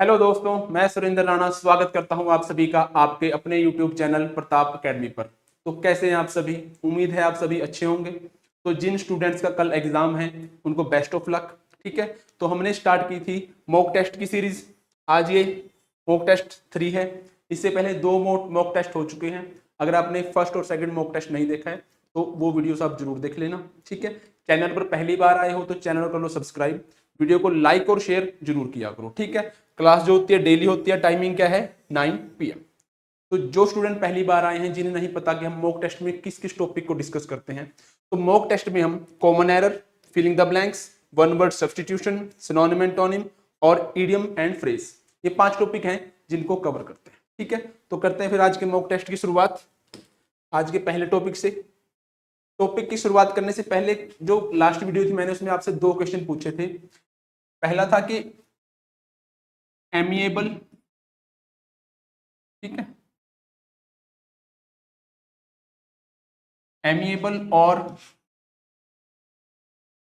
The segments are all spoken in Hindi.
हेलो दोस्तों, मैं सुरेंद्र राणा स्वागत करता हूं आप सभी का आपके अपने YouTube चैनल प्रताप एकेडमी पर। तो कैसे हैं आप सभी? उम्मीद है आप सभी अच्छे होंगे। तो जिन स्टूडेंट्स का कल एग्जाम है उनको बेस्ट ऑफ लक। ठीक है, तो हमने स्टार्ट की थी मॉक टेस्ट की सीरीज। आज ये मॉक टेस्ट 3 है। इससे पहले 2 मॉक टेस्ट हो चुके हैं। अगर आपने फर्स्ट और सेकंड मॉक टेस्ट नहीं देखा है तो वो वीडियोस आप जरूर देख लेना। ठीक है, चैनल पर पहली बार आए हो तो चैनल कर लो सब्सक्राइब, वीडियो को लाइक और शेयर जरूर किया करो। ठीक है, क्लास जो होती है डेली होती है, टाइमिंग क्या है 9 PM। तो जो स्टूडेंट पहली बार आए हैं, जिन्हें नहीं पता कि हम मॉक टेस्ट में किस किस टॉपिक को डिस्कस करते हैं, तो मॉक टेस्ट में हम common error, filling the blanks, one word substitution, synonym antonym और इडियम एंड फ्रेज, ये 5 टॉपिक हैं जिनको कवर करते हैं। ठीक है, तो करते हैं फिर आज के मॉक टेस्ट की शुरुआत। आज के पहले टॉपिक से। टॉपिक की शुरुआत करने से पहले जो लास्ट वीडियो थी मैंने उसमें आपसे 2 क्वेश्चन पूछे थे। पहला था कि एमिएबल, ठीक है, एमिएबल और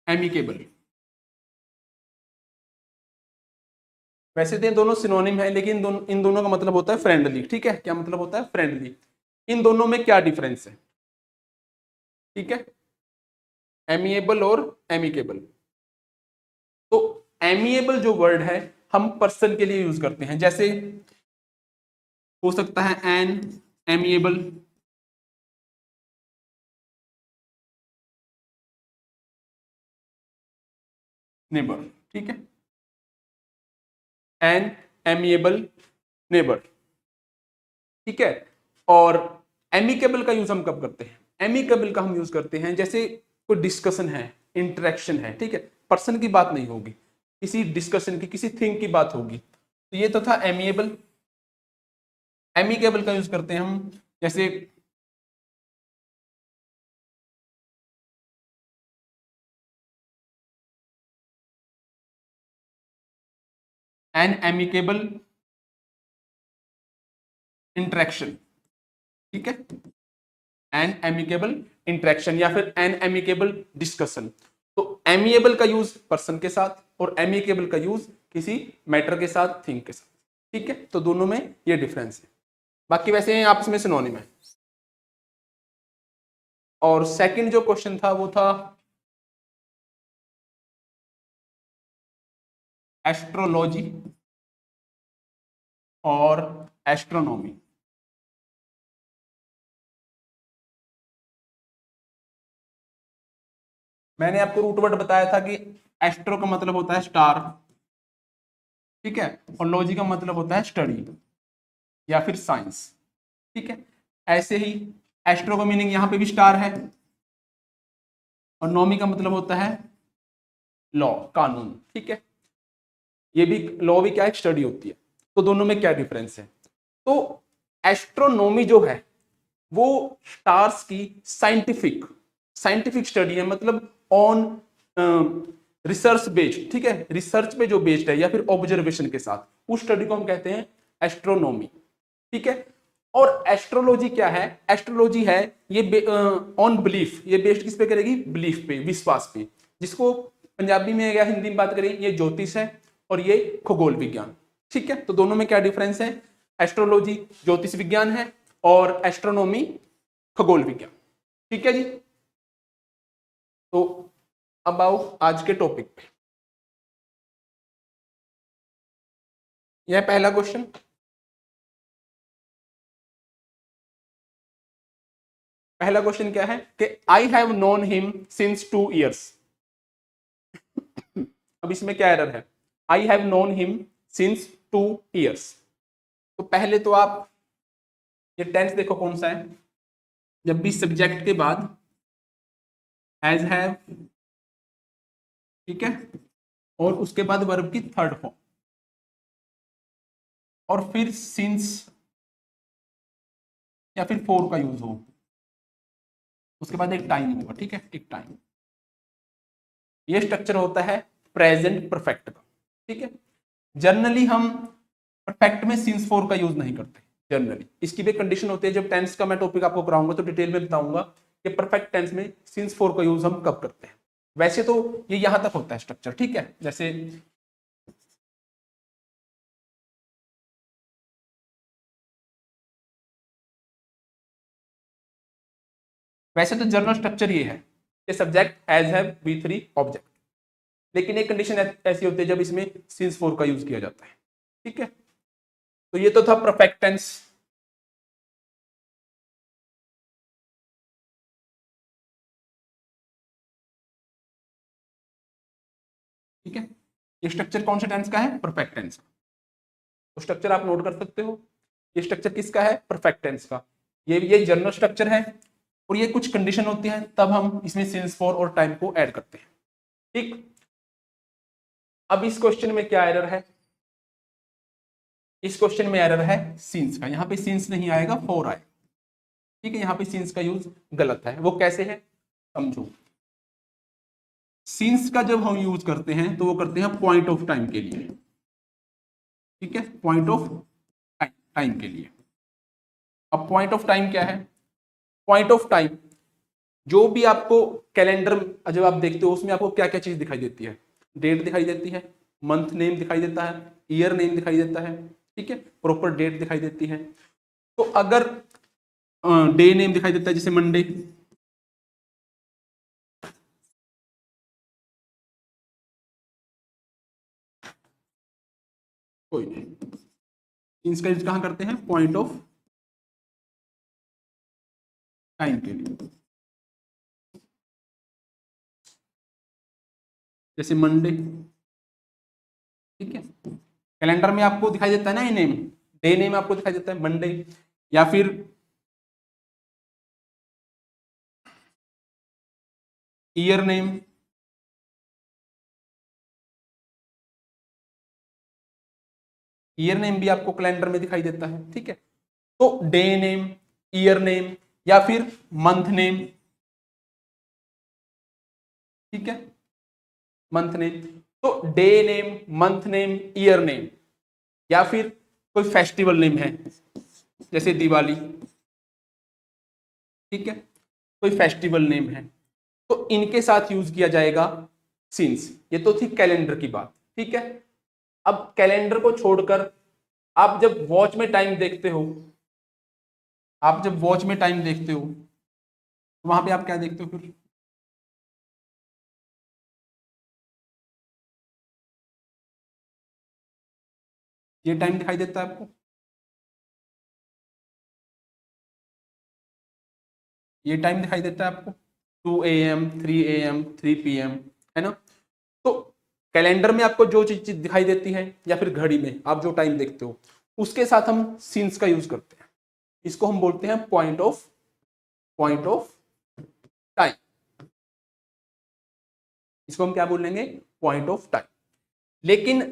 एमिकेबल। वैसे तो ये दोनों सिनोनिम है, लेकिन इन दोनों का मतलब होता है फ्रेंडली। ठीक है, क्या मतलब होता है? फ्रेंडली। इन दोनों में क्या डिफरेंस है? ठीक है, एमिएबल और एमिकेबल। तो एमिएबल जो वर्ड है हम पर्सन के लिए यूज करते हैं, जैसे हो सकता है एन एमिएबल, नेबर। ठीक है, एन एमिएबल नेबर। ठीक है, और एमिकेबल का यूज हम कब करते हैं? एमिकेबल का हम यूज करते हैं जैसे कोई डिस्कशन है, इंटरेक्शन है। ठीक है, पर्सन की बात नहीं होगी, किसी डिस्कशन की, किसी थिंग की बात होगी। तो ये तो था एमिएबल। एमिकेबल का यूज करते हैं हम जैसे एन एमिकेबल इंटरेक्शन। ठीक है, एन एमिकेबल इंटरेक्शन या फिर एन एमिकेबल डिस्कशन। तो एमिएबल का यूज पर्सन के साथ और एमिकेबल का यूज किसी मैटर के साथ, थिंग के साथ। ठीक है, तो दोनों में ये डिफरेंस है। बाकी वैसे आपस में सिनोनिम है। और सेकंड जो क्वेश्चन था वो था एस्ट्रोलॉजी और एस्ट्रोनॉमी। मैंने आपको रूट वर्ड बताया था कि एस्ट्रो का मतलब होता है स्टार, ठीक है, और लॉजी का मतलब होता है स्टडी या फिर साइंस। ठीक है, ऐसे ही एस्ट्रो का मीनिंग यहां पे भी स्टार है, और नॉमी का मतलब होता है लॉ, कानून। ठीक है, ये भी लॉ भी क्या है, स्टडी होती है। तो दोनों में क्या डिफरेंस है? तो एस्ट्रोनॉमी जो है वो स्टार्स की साइंटिफिक साइंटिफिक स्टडी है, मतलब ऑन रिसर्च बेस्ड। ठीक है, रिसर्च पे जो बेस्ड है या फिर ऑब्जर्वेशन के साथ, उस स्टडी को हम कहते हैं एस्ट्रोनॉमी। ठीक है, और एस्ट्रोलॉजी क्या है? एस्ट्रोलॉजी है ये ऑन बिलीफ, ये बेस्ड किस पे करेगी? बिलीफ पे, विश्वास पे। जिसको पंजाबी में या हिंदी में बात करें, ये ज्योतिष है और ये खगोल विज्ञान। ठीक है, तो दोनों में क्या डिफरेंस है? एस्ट्रोलॉजी ज्योतिष विज्ञान है और एस्ट्रोनॉमी खगोल विज्ञान। ठीक है जी, तो अब आओ आज के टॉपिक पे। यह पहला क्वेश्चन। पहला क्वेश्चन क्या है कि I have known him since 2 years। अब इसमें क्या एरर है? I have known him since 2 years। तो पहले तो आप ये टेंस देखो कौन सा है। जब भी सब्जेक्ट के बाद हैज हैव, ठीक है, और उसके बाद वर्ब की थर्ड फॉर्म, और फिर सिंस या फिर फोर का यूज हो, उसके बाद एक टाइम होगा। ठीक है, एक टाइम। ये स्ट्रक्चर होता है प्रेजेंट परफेक्ट का। ठीक है, जनरली हम परफेक्ट में सिंस फोर का यूज नहीं करते। जनरली इसकी भी कंडीशन होती है, जब टेंस का मैं टॉपिक आपको कराऊंगा तो डिटेल में बताऊंगा कि परफेक्ट टेंस में सिंस फोर का यूज हम कब करते हैं। वैसे तो ये यहां तक होता है स्ट्रक्चर। ठीक है, जैसे वैसे तो जनरल स्ट्रक्चर ये है कि subject has have be three object, लेकिन एक कंडीशन ऐसी होती है जब इसमें सिंस फोर का यूज किया जाता है। ठीक है, तो ये तो था परफेक्ट टेंस। ठीक है, ये स्ट्रक्चर कौन से टेंस का है? परफेक्ट टेंस का। तो स्ट्रक्चर आप नोट कर सकते हो, ये स्ट्रक्चर किसका है? परफेक्ट टेंस का। ये जनरल स्ट्रक्चर है और ये कुछ कंडीशन होती है तब हम इसमें सिंस फॉर और टाइम को ऐड करते हैं। ठीक, अब इस क्वेश्चन में क्या एरर है? इस क्वेश्चन में एरर है सिंस का, यहां पे सिंस नहीं आएगा, फॉर आएगा। ठीक है, यहां पे सिंस का यूज गलत है। वो कैसे है समझो। सिंस का जब हम यूज करते हैं तो वो करते हैं पॉइंट ऑफ टाइम के लिए। ठीक है, पॉइंट ऑफ टाइम के लिए। अब पॉइंट ऑफ टाइम क्या है? पॉइंट ऑफ टाइम जो भी आपको कैलेंडर जब आप देखते हो उसमें आपको क्या क्या चीज दिखाई देती है? डेट दिखाई देती है, मंथ नेम दिखाई देता है, ईयर नेम दिखाई देता है। ठीक है, प्रॉपर डेट दिखाई देती है। तो अगर डे नेम दिखाई देता है जैसे मंडे, कोई नहीं, इसका यूज कहां करते हैं? पॉइंट ऑफ टाइम के लिए। जैसे मंडे, ठीक है, कैलेंडर में आपको दिखाई देता है ना ये नेम, डे नेम आपको दिखाई देता है मंडे, या फिर ईयर नेम, ईयर नेम भी आपको कैलेंडर में दिखाई देता है। ठीक है, तो डे नेम, ईयर नेम या फिर मंथ नेम। ठीक है, मंथ नेम, तो day name, month name, year name, या फिर कोई फेस्टिवल नेम है जैसे दिवाली। ठीक है, कोई फेस्टिवल नेम है तो इनके साथ यूज किया जाएगा सिंस। ये तो थी कैलेंडर की बात। ठीक है, अब कैलेंडर को छोड़कर आप जब वॉच में टाइम देखते हो, आप जब वॉच में टाइम देखते हो तो वहां पे आप क्या देखते हो फिर? ये टाइम दिखाई देता है आपको, ये टाइम दिखाई देता है आपको 2 AM, 3 AM, 3 PM, है ना? तो कैलेंडर में आपको जो चीज दिखाई देती है या फिर घड़ी में आप जो टाइम देखते हो उसके साथ हम सिंस का यूज करते हैं। इसको हम बोलते हैं पॉइंट ऑफ टाइम। इसको हम क्या बोलेंगे? Point of time. लेकिन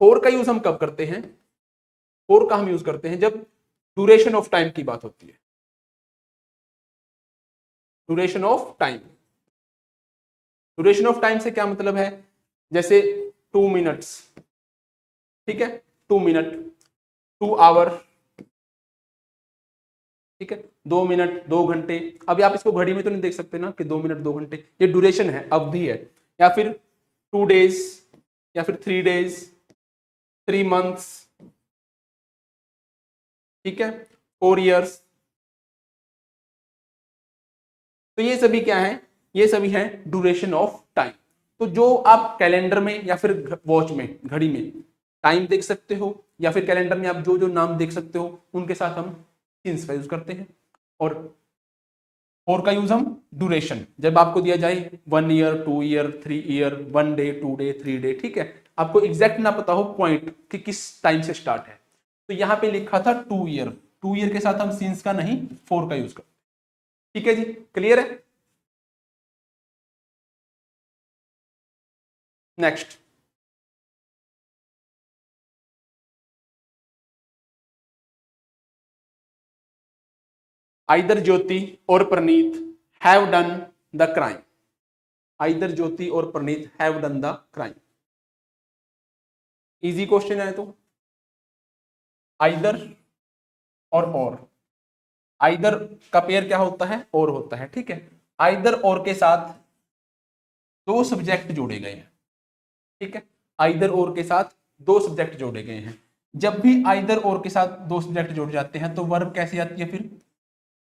फोर का यूज हम कब करते हैं? फोर का हम यूज करते हैं जब ड्यूरेशन ऑफ टाइम की बात होती है। Duration of time, duration of time से क्या मतलब है? जैसे 2 मिनट्स, ठीक है, 2 मिनट, 2 आवर, ठीक है, 2 मिनट, 2 घंटे। अभी आप इसको घड़ी में तो नहीं देख सकते ना कि 2 मिनट 2 घंटे, ये ड्यूरेशन है, अवधि है। या फिर 2 डेज, या फिर 3 डेज, 3 मंथ्स, ठीक है, 4 ईयर्स। तो ये सभी क्या है? ये सभी है ड्यूरेशन ऑफ टाइम। तो जो आप कैलेंडर में या फिर वॉच में, घड़ी में टाइम देख सकते हो, या फिर कैलेंडर में आप जो जो नाम देख सकते हो उनके साथ हम सिंस का यूज करते हैं। और फोर का यूज हम ड्यूरेशन, जब आपको दिया जाए 1 year, 2 year, 3 year, 1 day, 2 day, 3 day, ठीक है, आपको एग्जैक्ट ना पता हो पॉइंट कि किस टाइम से स्टार्ट है, तो यहां पे लिखा था 2 ईयर, 2 ईयर के साथ हम सिंस का नहीं फोर का यूज करते। ठीक है जी, क्लियर है? नेक्स्ट, आइदर ज्योति और Praneet have done the crime. Either Jyoti और Praneet have done the crime. Easy question है। तो आइदर और आइदर का पेयर क्या होता है? और होता है। ठीक है, आइदर और के साथ दो सब्जेक्ट जोड़े गए हैं। ठीक है, आइदर और के साथ दो सब्जेक्ट जोड़े गए हैं। जब भी आइदर और के साथ दो सब्जेक्ट जोड़े जाते हैं तो वर्ब कैसे आती है? फिर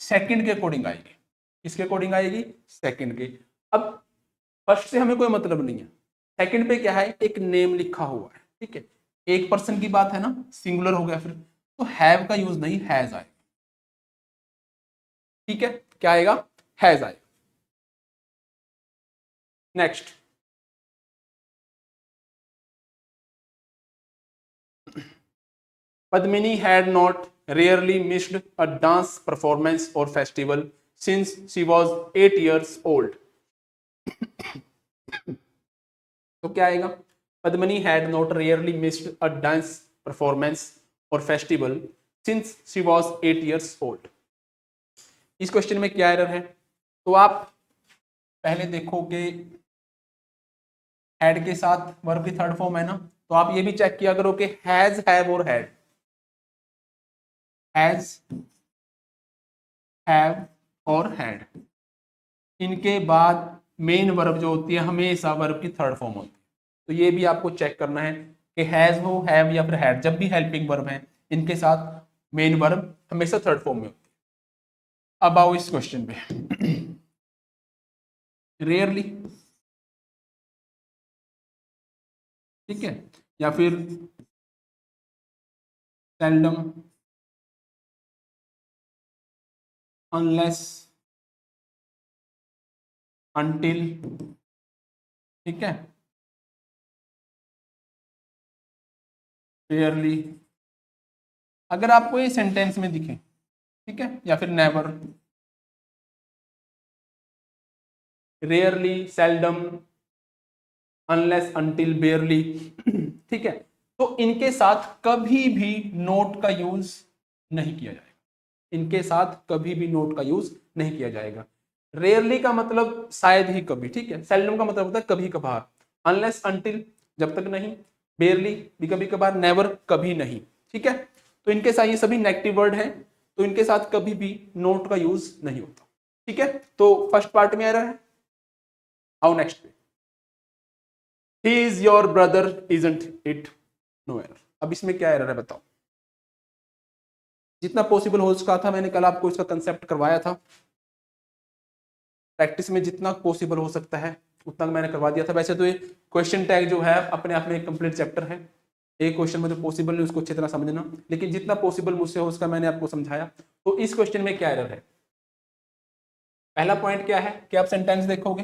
सेकंड के अकॉर्डिंग आएगी। किसके अकॉर्डिंग आएगी, सेकंड के। अब फर्स्ट से हमें कोई मतलब नहीं है, सेकंड पे क्या है, एक नेम लिखा हुआ है, ठीक है, एक पर्सन की बात है ना, सिंगुलर हो गया फिर, तो हैव का यूज नहीं, हैज आएगा। ठीक है, क्या आएगा, हैज आएगा। Next, Padmini had not rarely missed a dance performance or festival since she was 8 years old. तो क्या आएगा, Padmini had not rarely missed a dance performance और festival since she was 8 years old। इस क्वेश्चन में क्या एरर है, तो आप पहले देखो कि हैड के साथ वर्ब की थर्ड फॉर्म है ना, तो आप ये भी चेक किया करो कि हैज, हैव और हैड, हैज, हैव और हैड, इनके बाद मेन वर्ब जो होती है हमेशा वर्ब की थर्ड फॉर्म होती है। तो ये भी आपको चेक करना है कि हैज हो, हैव या फिर हैड, जब भी हेल्पिंग वर्ब है इनके साथ मेन वर्ब हमेशा थर्ड फॉर्म में होती है। अब आओ इस क्वेश्चन पे, रेयरली, ठीक है, या फिर सेल्डम, अनलेस, अनटिल, ठीक है, रेयरली, अगर आपको ये सेंटेंस में दिखे, ठीक है, या फिर never, rarely, seldom, unless, until, बेयरली, ठीक है, तो इनके साथ कभी भी नोट का यूज नहीं किया जाएगा, इनके साथ कभी भी नोट का यूज नहीं किया जाएगा। रेयरली का मतलब शायद ही कभी, ठीक है, सेल्डम का मतलब होता है कभी कभार, अनलेस, अनटिल जब तक नहीं, बेयरली भी कभी कभार, नेवर कभी नहीं, ठीक है, तो इनके साथ ये सभी नेगेटिव वर्ड हैं, तो इनके साथ कभी भी नोट का यूज नहीं होता, ठीक है, तो फर्स्ट पार्ट में एरर है। आओ नेक्स्ट पे, he is your brother isn't it, no error. अब इसमें क्या एरर है बताओ, जितना पॉसिबल हो सका था मैंने कल आपको इसका कंसेप्ट करवाया था, प्रैक्टिस में जितना पॉसिबल हो सकता है उतना मैंने करवा दिया था। वैसे तो ये क्वेश्चन टैग जो है अपने आप में एक कंप्लीट चैप्टर है, एक क्वेश्चन में जो पॉसिबल नहीं उसको अच्छी तरह समझना, लेकिन जितना पॉसिबल मुझसे हो उसका मैंने आपको समझाया। तो इस क्वेश्चन में क्या एरर है, पहला पॉइंट क्या है कि आप सेंटेंस देखोगे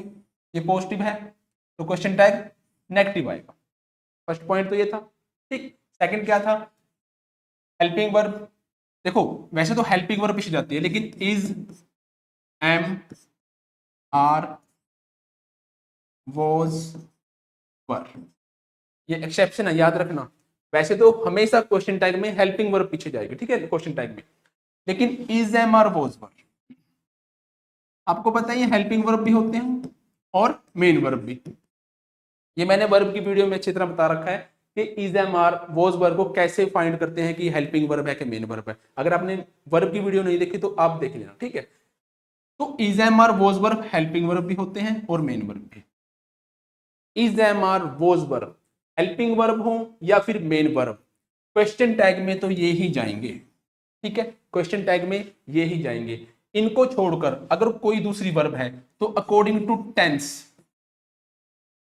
ये पॉजिटिव है तो क्वेश्चन टैग नेगेटिव आएगा, फर्स्ट पॉइंट तो ये था, ठीक। सेकंड क्या था, हेल्पिंग वर्ब, देखो वैसे तो हेल्पिंग वर्ब पीछे जाती है, लेकिन इज, एम, आर, वॉज, वर, ये एक्सेप्शन है, याद रखना। वैसे तो हमेशा क्वेश्चन टैग में हेल्पिंग वर्ब पीछे जाएगी, ठीक है, क्वेश्चन टैग में, लेकिन इज, एम, आर, वॉज, वर, आपको पता है ये हेल्पिंग वर्ब भी होते हैं और मेन वर्ब भी। ये मैंने वर्ब की वीडियो में अच्छी तरह बता रखा है कि is, am, are, was verb को कैसे फाइंड करते हैं कि हेल्पिंग वर्ब है कि मेन वर्ब है। अगर आपने वर्ब की वीडियो नहीं देखी तो आप देख लेना, ठीक है। तो is, am, are, was verb helping verb भी होते हैं और मेन वर्ब भी। Is, am, are, was verb helping verb हो या फिर मेन वर्ब, क्वेश्चन टैग में तो ये ही जाएंगे, ठीक है, क्वेश्चन टैग में ये ही जाएंगे। इनको छोड़कर अगर कोई दूसरी वर्ब है तो अकॉर्डिंग टू टेंस,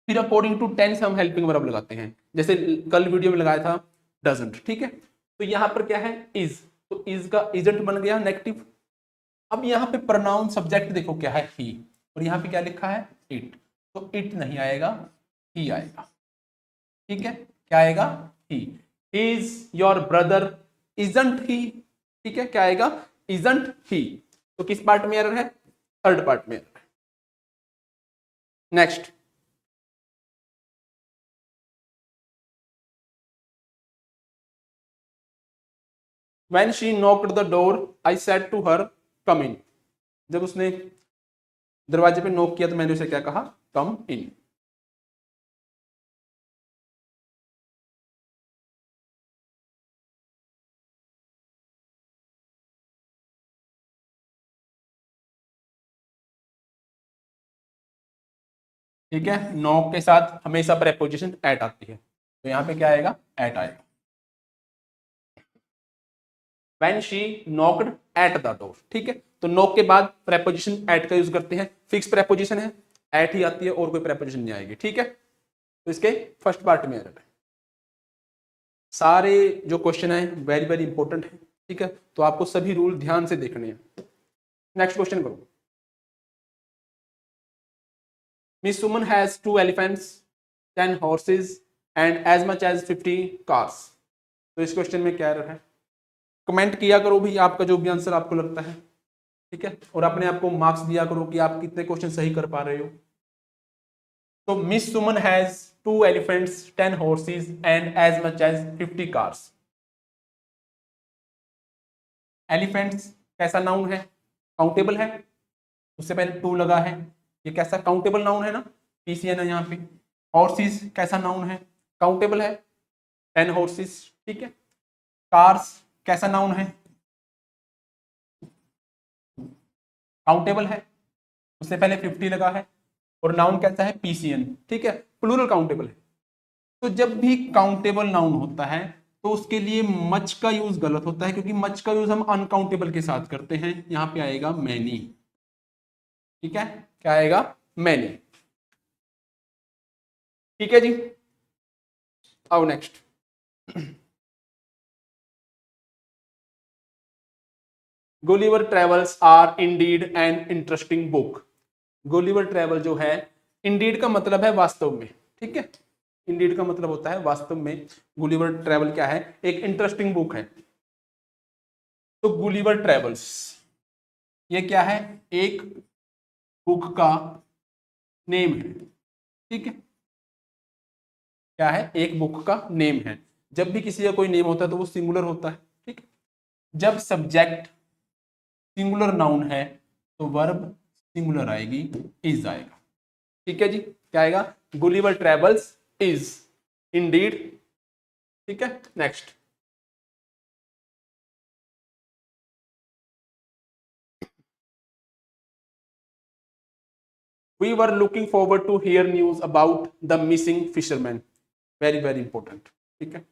फिर अकॉर्डिंग टू टेंस हम हेल्पिंग वर्ब लगाते हैं, जैसे कल वीडियो में लगाया था डजंट, ठीक है। तो यहां पर क्या है, इज, तो इज का इजंट बन गया नेगेटिव। अब यहाँ पे प्रोनाउन सब्जेक्ट देखो क्या है, ही, और यहाँ पे क्या लिखा है, इट, तो इट नहीं आएगा, ही आएगा, ठीक है, क्या आएगा, ही is your brother isn't he, ठीक है, क्या आएगा, इजंट ही। तो किस पार्ट में एरर है, थर्ड पार्ट में एरर है। Next, when she knocked the door I said to her come in, जब उसने दरवाजे पे नॉक किया तो मैंने उसे क्या कहा, कम इन। ठीक है, नॉक के साथ हमेशा प्रेपोजिशन एट आती है, तो यहाँ पे क्या आएगा, एट आएगा। When she knocked at the door, ठीक है। तो नॉक के बाद प्रेपोजिशन एट का यूज करते हैं, फिक्स प्रेपोजिशन है, एट ही आती है और कोई प्रेपोजिशन नहीं आएगी, ठीक है। तो इसके फर्स्ट पार्ट में एरर है। सारे जो क्वेश्चन है वेरी वेरी इंपॉर्टेंट है, ठीक है। तो आपको सभी रूल ध्यान से देखने हैं। नेक्स्ट क्वेश्चन करो। Miss Suman has 2 elephants, 10 horses and as much as 50 cars. तो इस क्वेश्चन में क्या एरर है? कमेंट किया करो भी आपका जो भी आंसर आपको लगता है, ठीक है। और अपने आप को मार्क्स दिया करो कि आप कितने क्वेश्चन सही कर पा रहे हो। तो miss Suman has 2 elephants, 10 horses and as much as 50 cars. Elephants कैसा नाउन है? काउंटेबल है, उससे पहले टू लगा है, ये कैसा काउंटेबल नाउन है ना, पीसीएन है यहाँ पे। हॉर्सेस कैसा नाउन है? काउंटेबल है, 10 हॉर्सेस, ठीक है। कार्स कैसा नाउन है? काउंटेबल है, उससे पहले 50 लगा है, और नाउन कैसा है? पीसीएन, ठीक है, प्लूरल काउंटेबल है। तो जब भी काउंटेबल नाउन होता है तो उसके लिए मच का यूज गलत होता है, क्योंकि मच का यूज हम अनकाउंटेबल के साथ करते हैं। यहां पे आएगा मैनी, ठीक है, क्या आएगा? मैनी, ठीक है जी। आओ next. Gulliver travels are indeed an interesting book. Gulliver travel जो है, इंडीड का मतलब है वास्तव में, ठीक है। इंडीड का मतलब होता है वास्तव में। गुलिवर ट्रेवल क्या है? एक इंटरेस्टिंग बुक है। तो गुलिवर ट्रेवल्स ये क्या है? एक बुक का नेम है, ठीक है। क्या है? एक बुक का नेम है। जब भी किसी का कोई नेम होता है तो वो सिंगुलर होता है, ठीक है। जब सब्जेक्ट सिंगुलर नाउन है तो वर्ब सिंगुलर आएगी, इज आएगा, ठीक है जी। क्या आएगा? गुलिवर ट्रेवल्स इज इंडीड, ठीक है। Next. We were looking forward to hear news about the missing fisherman. Very very important, ठीक है।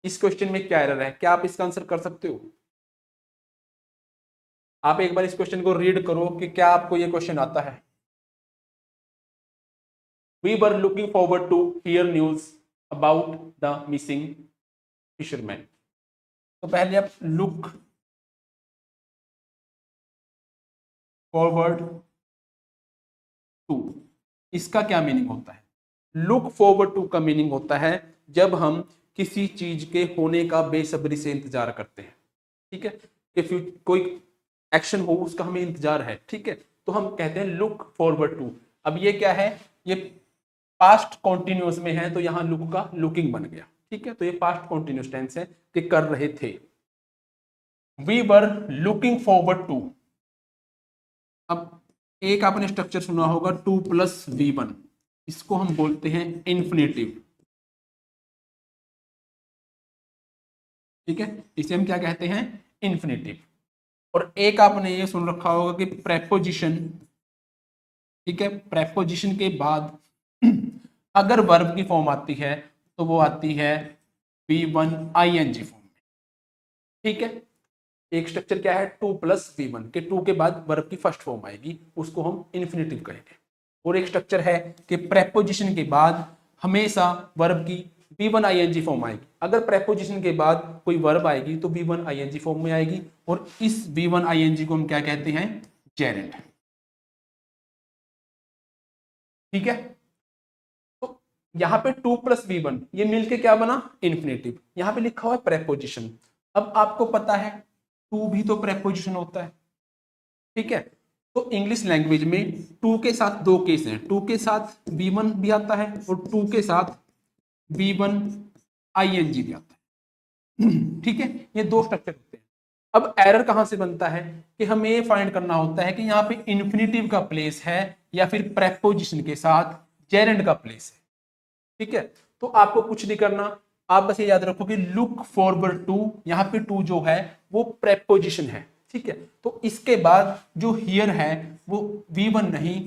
इस क्वेश्चन में क्या एरर है? क्या आप इसका आंसर कर सकते हो? आप एक बार इस क्वेश्चन को रीड करो कि क्या आपको ये क्वेश्चन आता है। We were looking forward to hear news about the missing fisherman. तो पहले आप लुक फॉरवर्ड टू, इसका क्या मीनिंग होता है? लुक फॉरवर्ड टू का मीनिंग होता है जब हम किसी चीज के होने का बेसब्री से इंतजार करते हैं, ठीक है। कि कोई एक्शन हो उसका हमें इंतजार है, ठीक है, तो हम कहते हैं लुक फॉरवर्ड टू। अब ये क्या है? ये पास्ट कॉन्टिन्यूस में है तो यहां लुक का लुकिंग बन गया, ठीक है। तो ये पास्ट कॉन्टिन्यूस टेंस है कि कर रहे थे। We were looking forward to. अब एक आपने स्ट्रक्चर सुना होगा, 2+V1, इसको हम बोलते हैं इन्फिनेटिव, ठीक है। इसे हम क्या कहते हैं? इन्फिनेटिव। और एक आपने ये सुन रखा होगा कि प्रेपोजिशन, ठीक है, प्रेपोजिशन के बाद अगर वर्ब की फॉर्म आती है तो वो आती है V1 ING फॉर्म में, ठीक है। एक स्ट्रक्चर क्या है? 2+V1 के 2 के बाद वर्ब की फर्स्ट फॉर्म आएगी, उसको हम इन्फिनेटिव कहेंगे। और एक स्ट्रक्चर है कि प्रेपोजिशन के बाद हमेशा वर्ब की V1 ING फॉर्म आएगी। अगर प्रेपोजिशन के बाद कोई वर्ब आएगी तो V1 ING फॉर्म में आएगी, और इस V1 ING को हम क्या कहते हैं? जेरेंट, ठीक है। तो यहाँ पे 2+V1 ये मिलके क्या बना? इन्फिनेटिव। यहाँ पे लिखा हुआ है प्रेपोजिशन। अब आपको पता है टू भी तो प्रेपोजिशन होता है, ठीक है। तो इंग्लिश लैंग्वेज में टू के साथ दो केस हैं, टू के साथ V1 भी आता है और टू के साथ V1 ING भी आता है, ठीक है। ये दो स्ट्रक्चर होते हैं। अब एरर कहां से बनता है कि हमें ये फाइंड करना होता है कि यहाँ पे इन्फिनेटिव का प्लेस है या फिर प्रेपोजिशन के साथ जेरेंड का प्लेस है, ठीक है। तो आपको कुछ नहीं करना, आप बस ये याद रखो कि लुक फॉरवर्ड टू, यहाँ पे टू जो है वो प्रेपोजिशन है, ठीक है। तो इसके बाद जो हियर है वो V1 नहीं,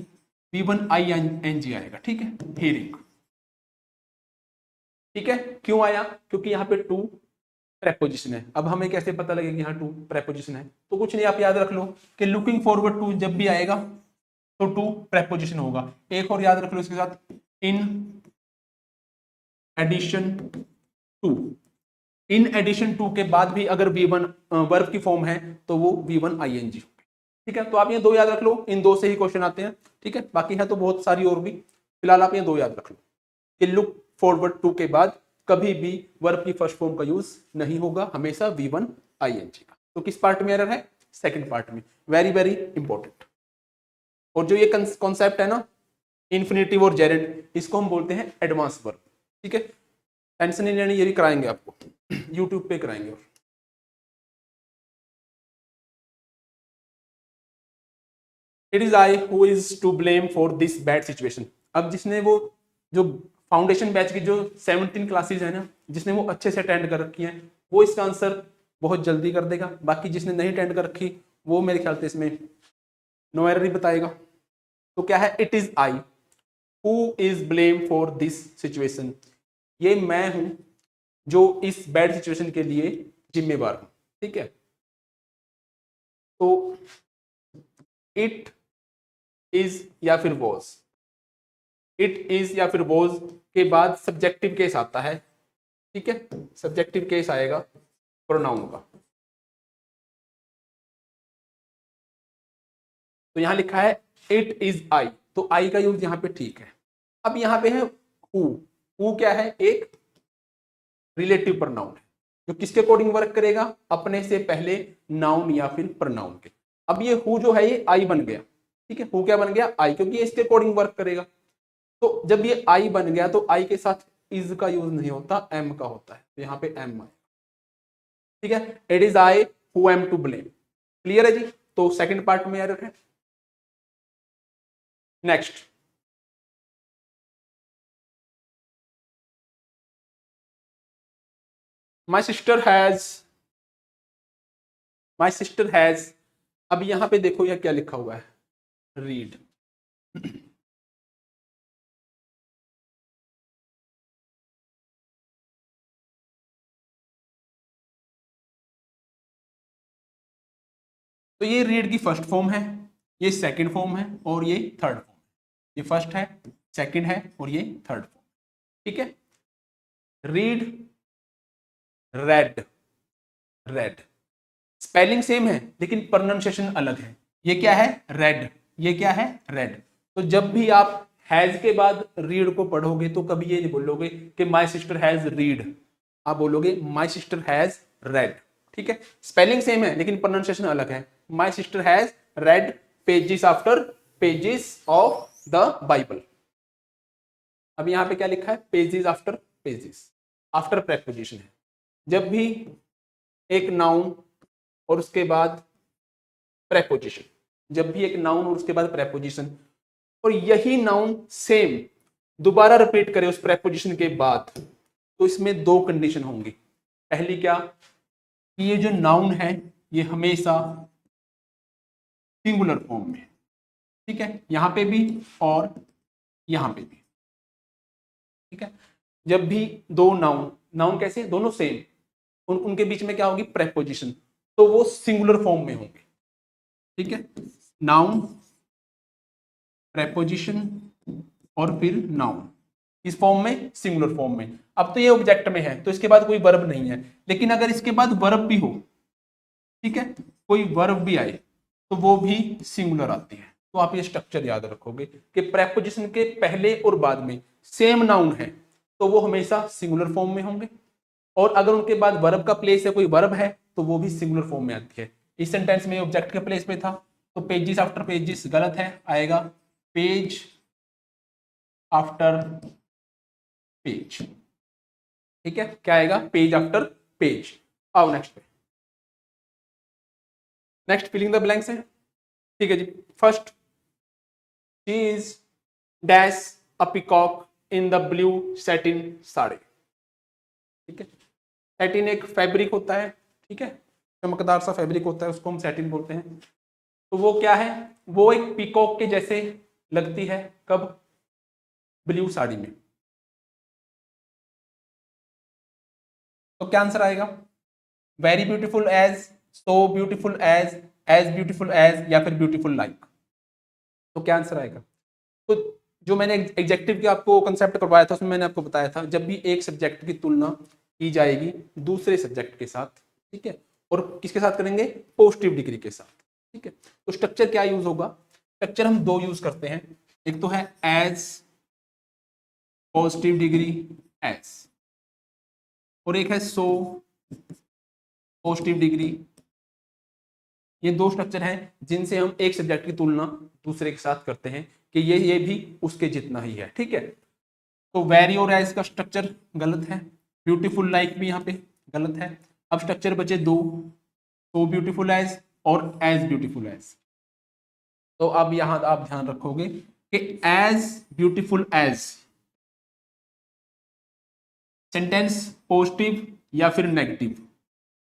V1 ING आएगा, ठीक है, हियरिंग, ठीक है। क्यों आया? क्योंकि यहाँ पे टू प्रेपोजिशन है। अब हमें कैसे पता लगेगा कि हाँ टू प्रेपोजिशन है? तो कुछ नहीं, आप याद रख लो कि लुकिंग फॉरवर्ड टू जब भी आएगा तो टू प्रेपोजिशन होगा। एक और याद रख लो इसके साथ, in addition to. In addition to के बाद भी अगर V1 वर्ब की फॉर्म है तो वो V1 ing। ठीक है, तो आप ये दो याद रख लो, इन दो से ही क्वेश्चन आते हैं। ठीक है, बाकी है तो बहुत सारी और भी, फिलहाल आप ये दो याद रख लो कि लुक फॉरवर्ड टू के बाद कभी भी वर्ब की फर्स्ट फॉर्म का यूज नहीं होगा, हमेशा V1 ing का। तो किस पार्ट में एरर है? सेकंड पार्ट में। Very very important. और जो ये कॉन्सेप्ट है ना इन्फिनेटिव और जेरेंट, इसको हम बोलते हैं एडवांस वर्ब। ठीक है, टेंशन नहीं लेनी, ये भी कराएंगे आपको यूट्यूब पे कराएंगे। It is I who is to blame for this bad situation. अब जिसने वो जो फाउंडेशन बैच की जो 17 क्लासेस है ना, जिसने वो अच्छे से अटेंड कर रखी है, वो इसका आंसर बहुत जल्दी कर देगा। बाकी जिसने नहीं अटेंड कर रखी वो मेरे ख्याल से इसमें नो एरर ही बताएगा। तो क्या है? It is I who is blame for this situation. ये मैं हूं जो इस बैड सिचुएशन के लिए जिम्मेवार हूं। ठीक है, तो इट इज या फिर वॉज, इट इज या फिर वॉज के बाद सब्जेक्टिव केस आता है। ठीक है, सब्जेक्टिव केस आएगा प्रोनाउन का। तो यहां लिखा है इट इज आई, तो आई का यूज यहां पे ठीक है। अब यहां पे है हु क्या है? एक रिलेटिव प्रोनाउन है जो किसके अकॉर्डिंग वर्क करेगा? अपने से पहले नाउन या फिर प्रोनाउन के। अब ये हु जो है ये आई बन गया। ठीक है, हु क्या बन गया? आई, क्योंकि ये इसके अकॉर्डिंग वर्क करेगा। तो जब ये आई बन गया तो आई के साथ इज का यूज नहीं होता, एम का होता है। तो यहां पे एम आए। ठीक है, it is I who am to blame. Clear है जी? तो सेकंड पार्ट में एरर है। Next, my sister has, my sister has. अब यहां पे देखो यह क्या लिखा हुआ है? रीड। तो ये रीड की फर्स्ट फॉर्म है, ये सेकंड फॉर्म है और ये थर्ड फॉर्म है। ये फर्स्ट है, सेकंड है और ये थर्ड फॉर्म। ठीक है, read, red, red. Spelling same है लेकिन प्रोनाउंसिएशन अलग है। ये क्या है? रेड। ये क्या है? रेड। तो जब भी आप हैज के बाद रीड को पढ़ोगे तो कभी ये नहीं बोलोगे कि माय सिस्टर हैज रीड, आप बोलोगे माय सिस्टर हैज रेड। ठीक है, स्पेलिंग सेम है लेकिन प्रोनाउंसिएशन अलग है। My sister has red pages after pages of the Bible. अब यहां पे क्या लिखा है? Pages after pages, after preposition है। जब भी एक नाउन और उसके बाद प्रेपोजिशन, जब भी एक नाउन और उसके बाद प्रेपोजिशन और यही नाउन सेम दोबारा रिपीट करे उस प्रेपोजिशन के बाद, तो इसमें दो कंडीशन होंगी। पहली क्या? कि ये जो नाउन है ये हमेशा सिंगुलर फॉर्म में। ठीक है, यहां पे भी और यहां पे भी। ठीक है, जब भी दो नाउन, नाउन कैसे? दोनों सेम, उनके बीच में क्या होगी? प्रेपोजिशन, तो वो सिंगुलर फॉर्म में होंगे। ठीक है, नाउन, प्रेपोजिशन और फिर नाउन, इस फॉर्म में, सिंगुलर फॉर्म में। अब तो ये ऑब्जेक्ट में है तो इसके बाद कोई वर्ब नहीं है, लेकिन अगर इसके बाद वर्ब भी हो, ठीक है, कोई वर्ब भी आए तो वो भी सिंगुलर आती है। तो आप ये स्ट्रक्चर याद रखोगे कि प्रेपोजिशन के पहले और बाद में सेम नाउन है तो वो हमेशा सिंगुलर फॉर्म में होंगे, और अगर उनके बाद वर्ब का प्लेस है, कोई वर्ब है, तो वो भी सिंगुलर फॉर्म में आती है। इस सेंटेंस में ऑब्जेक्ट के प्लेस पे था तो पेजेस आफ्टर पेजेस गलत है, आएगा पेज आफ्टर पेज। ठीक है, क्या आएगा? Page after page. आओ नेक्स्ट पे, नेक्स्ट फिलिंग द ब्लैंक्स है। ठीक है जी, first, she is dash a peacock in the blue satin sari. ठीक है, सैटिन एक फैब्रिक होता है। ठीक है, चमकदार सा फैब्रिक होता है, उसको हम सैटिन बोलते हैं। तो वो क्या है? वो एक पीकॉक के जैसे लगती है, कब? ब्लू साड़ी में। तो क्या आंसर आएगा? Very beautiful as, so beautiful as beautiful as, या फिर ब्यूटीफुल लाइक। तो क्या आंसर आएगा? तो जो मैंने एग्जेक्टिव के आपको कंसेप्ट करवाया था उसमें मैंने आपको बताया था जब भी एक सब्जेक्ट की तुलना की जाएगी दूसरे सब्जेक्ट के साथ, ठीक है, और किसके साथ करेंगे? पॉजिटिव डिग्री के साथ, ठीक है। तो स्ट्रक्चर क्या यूज होगा? स्ट्रक्चर हम दो यूज करते हैं, एक तो है एज पॉजिटिव डिग्री एज, और एक है सो पॉजिटिव डिग्री। ये दो स्ट्रक्चर हैं जिनसे हम एक सब्जेक्ट की तुलना दूसरे के साथ करते हैं कि ये भी उसके जितना ही है, ठीक है। तो वेरी और एज का स्ट्रक्चर गलत है, ब्यूटीफुल लाइक भी यहाँ पे गलत है। अब स्ट्रक्चर बचे दो, सो ब्यूटीफुल एज और एज ब्यूटीफुल एज। तो अब यहां आप ध्यान रखोगे कि as beautiful as sentence positive या फिर नेगेटिव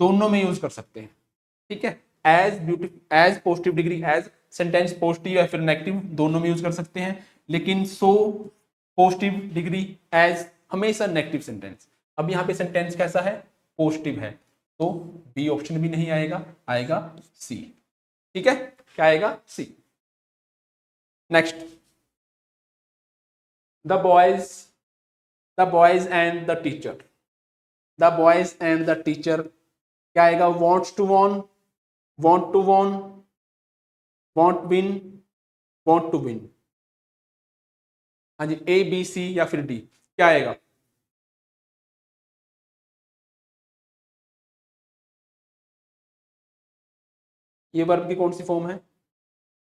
दोनों में यूज कर सकते हैं, ठीक है। As beautiful as positive degree as sentence positive या फिर नेगेटिव दोनों में यूज कर सकते हैं, लेकिन सो पॉजिटिव डिग्री एज हमेशा नेगेटिव सेंटेंस। अब यहाँ पे सेंटेंस कैसा है? पॉजिटिव है, तो बी ऑप्शन भी नहीं आएगा, आएगा सी, ठीक है। क्या आएगा? C. Next, the boys and the teacher. The boys and the teacher क्या आएगा? Wants to won, want to won, want win, want to win. हाँ जी, ए बी सी या फिर डी, क्या आएगा? ये वर्ब की कौन सी फॉर्म है?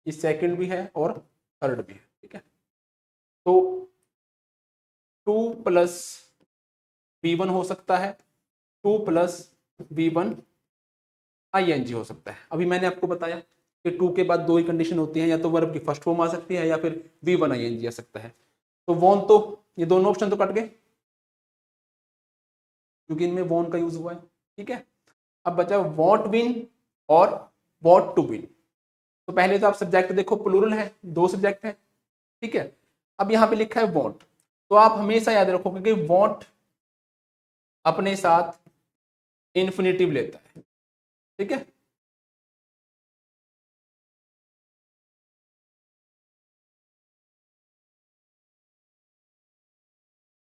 ये सेकंड भी है और थर्ड भी है, ठीक है। तो 2+V1 हो सकता है, 2+V1 ING हो सकता है। अभी मैंने आपको बताया कि 2 के बाद दो ही कंडीशन होती है, या तो वर्ब की फर्स्ट फॉर्म आ सकती है या फिर V1 ING आ सकता है। तो वॉन, तो ये दोनों ऑप्शन तो कट गए क्योंकि इनमें वॉन का यूज हुआ है, ठीक है। अब बचा वॉन्ट विन और वॉन्ट टू विन। तो पहले तो आप सब्जेक्ट देखो, प्लूरल है, दो सब्जेक्ट है, ठीक है। अब यहाँ पे लिखा है वॉन्ट, तो आप हमेशा याद रखोगे कि वॉन्ट अपने साथ इन्फिनिटिव लेता है, ठीक है।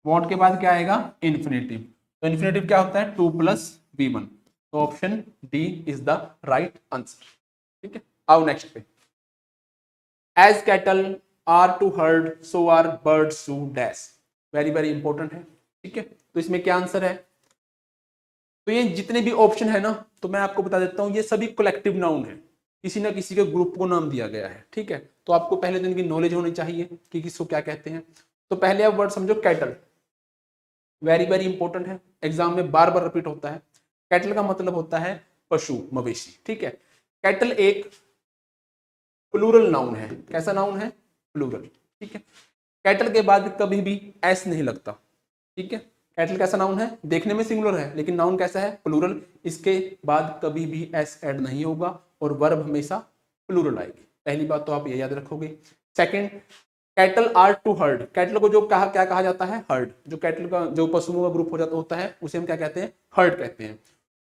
वॉन्ट के बाद क्या आएगा? इन्फिनिटिव। तो इन्फिनिटिव क्या होता है? 2+V1। तो option D is the right answer, ठीक है। आओ नेक्स्ट पे, as cattle are to herd so are birds to dash. Very very important है, ठीक है। तो इसमें क्या आंसर है? तो ये जितने भी ऑप्शन है ना, तो मैं आपको बता देता हूं, ये सभी कलेक्टिव नाउन है, किसी ना किसी के ग्रुप को नाम दिया गया है, ठीक है। तो आपको पहले दिन की नॉलेज होनी चाहिए कि किसको क्या कहते हैं। तो पहले आप वर्ड समझो, कैटल। वेरी वेरी इंपॉर्टेंट है, एग्जाम में बार बार रिपीट होता है। कैटल का मतलब होता है पशु, मवेशी, ठीक है। कैटल एक प्लूरल नाउन है। कैसा नाउन है? प्लूरल, ठीक है। कैटल के बाद कभी भी एस नहीं लगता, ठीक है। कैटल कैसा नाउन है? देखने में सिंगुलर है लेकिन नाउन कैसा है? प्लूरल। इसके बाद कभी भी एस ऐड नहीं होगा और वर्ब हमेशा प्लूरल आएगी। पहली बात तो आप ये याद रखोगे। Second, cattle are to herd. Cattle को जो कहा क्या कहा जाता है? हर्ड। जो कैटल का जो पशुओं का ग्रुप हो जाता होता है उसे हम क्या कहते हैं? हर्ड कहते हैं।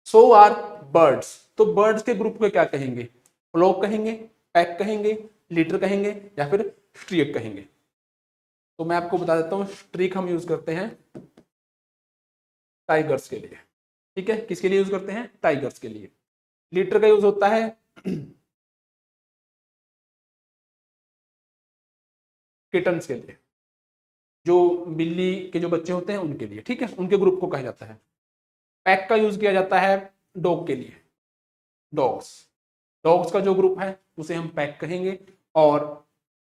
सो आर बर्ड्स। तो बर्ड्स के ग्रुप को क्या कहेंगे? फ्लॉक कहेंगे, पैक कहेंगे, लीटर कहेंगे, या फिर स्ट्रीक कहेंगे। तो मैं आपको बता देता हूँ, स्ट्रीक हम यूज करते हैं टाइगर्स के लिए, ठीक है। किसके लिए यूज करते हैं? टाइगर्स के लिए। लीटर का यूज होता है किटन्स के लिए, जो बिल्ली के जो बच्चे होते हैं उनके लिए, ठीक है, उनके ग्रुप को कहा जाता है। पैक का यूज किया जाता है डॉग के लिए, डॉग्स। डॉग्स का जो ग्रुप है उसे हम पैक कहेंगे, और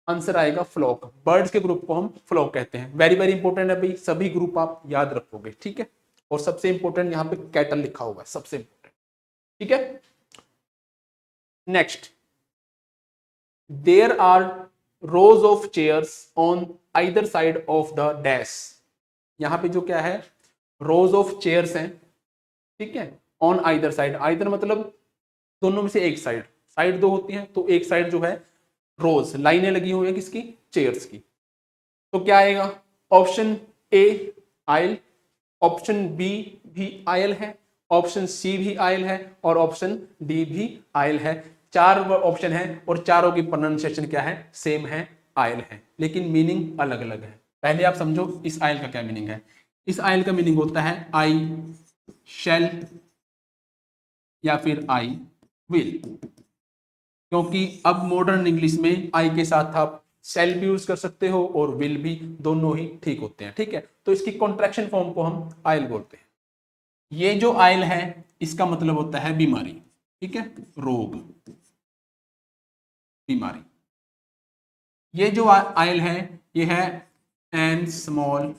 आंसर आएगा फ्लॉक। बर्ड्स के ग्रुप को हम फ्लॉक कहते हैं। वेरी वेरी इंपॉर्टेंट है भाई, सभी ग्रुप आप याद रखोगे, ठीक है। और सबसे इंपॉर्टेंट यहाँ पे कैटल लिखा हुआ है, सबसे इंपॉर्टेंट, ठीक है। Next, there are rows of chairs on either side of the dash. यहाँ पे जो क्या है? रोज ऑफ चेयर्स हैं, ठीक है, ऑन आइदर साइड। आइदर मतलब दोनों में से एक साइड, साइड दो होती हैं तो एक साइड जो है रोज, लाइनें लगी हुई है किसकी? चेयर्स की। तो क्या आएगा? Option A aisle, option B भी आयल है, ऑप्शन सी भी आयल है और ऑप्शन डी भी आयल है। 4 ऑप्शन है और चारों की प्रोनाउंसिएशन क्या है, सेम है, आयल है, लेकिन मीनिंग अलग अलग है। पहले आप समझो इस आयल का क्या मीनिंग है। इस आयल का मीनिंग होता है आई शैल या फिर आई विल, क्योंकि अब मॉडर्न इंग्लिश में आई के साथ आप शैल भी यूज कर सकते हो और विल भी, दोनों ही ठीक होते हैं। ठीक है, तो इसकी कॉन्ट्रैक्शन फॉर्म को हम आयल बोलते हैं। ये जो आयल है इसका मतलब होता है बीमारी, ठीक है, रोग, बीमारी। ये जो आयल है ये है एन स्मॉल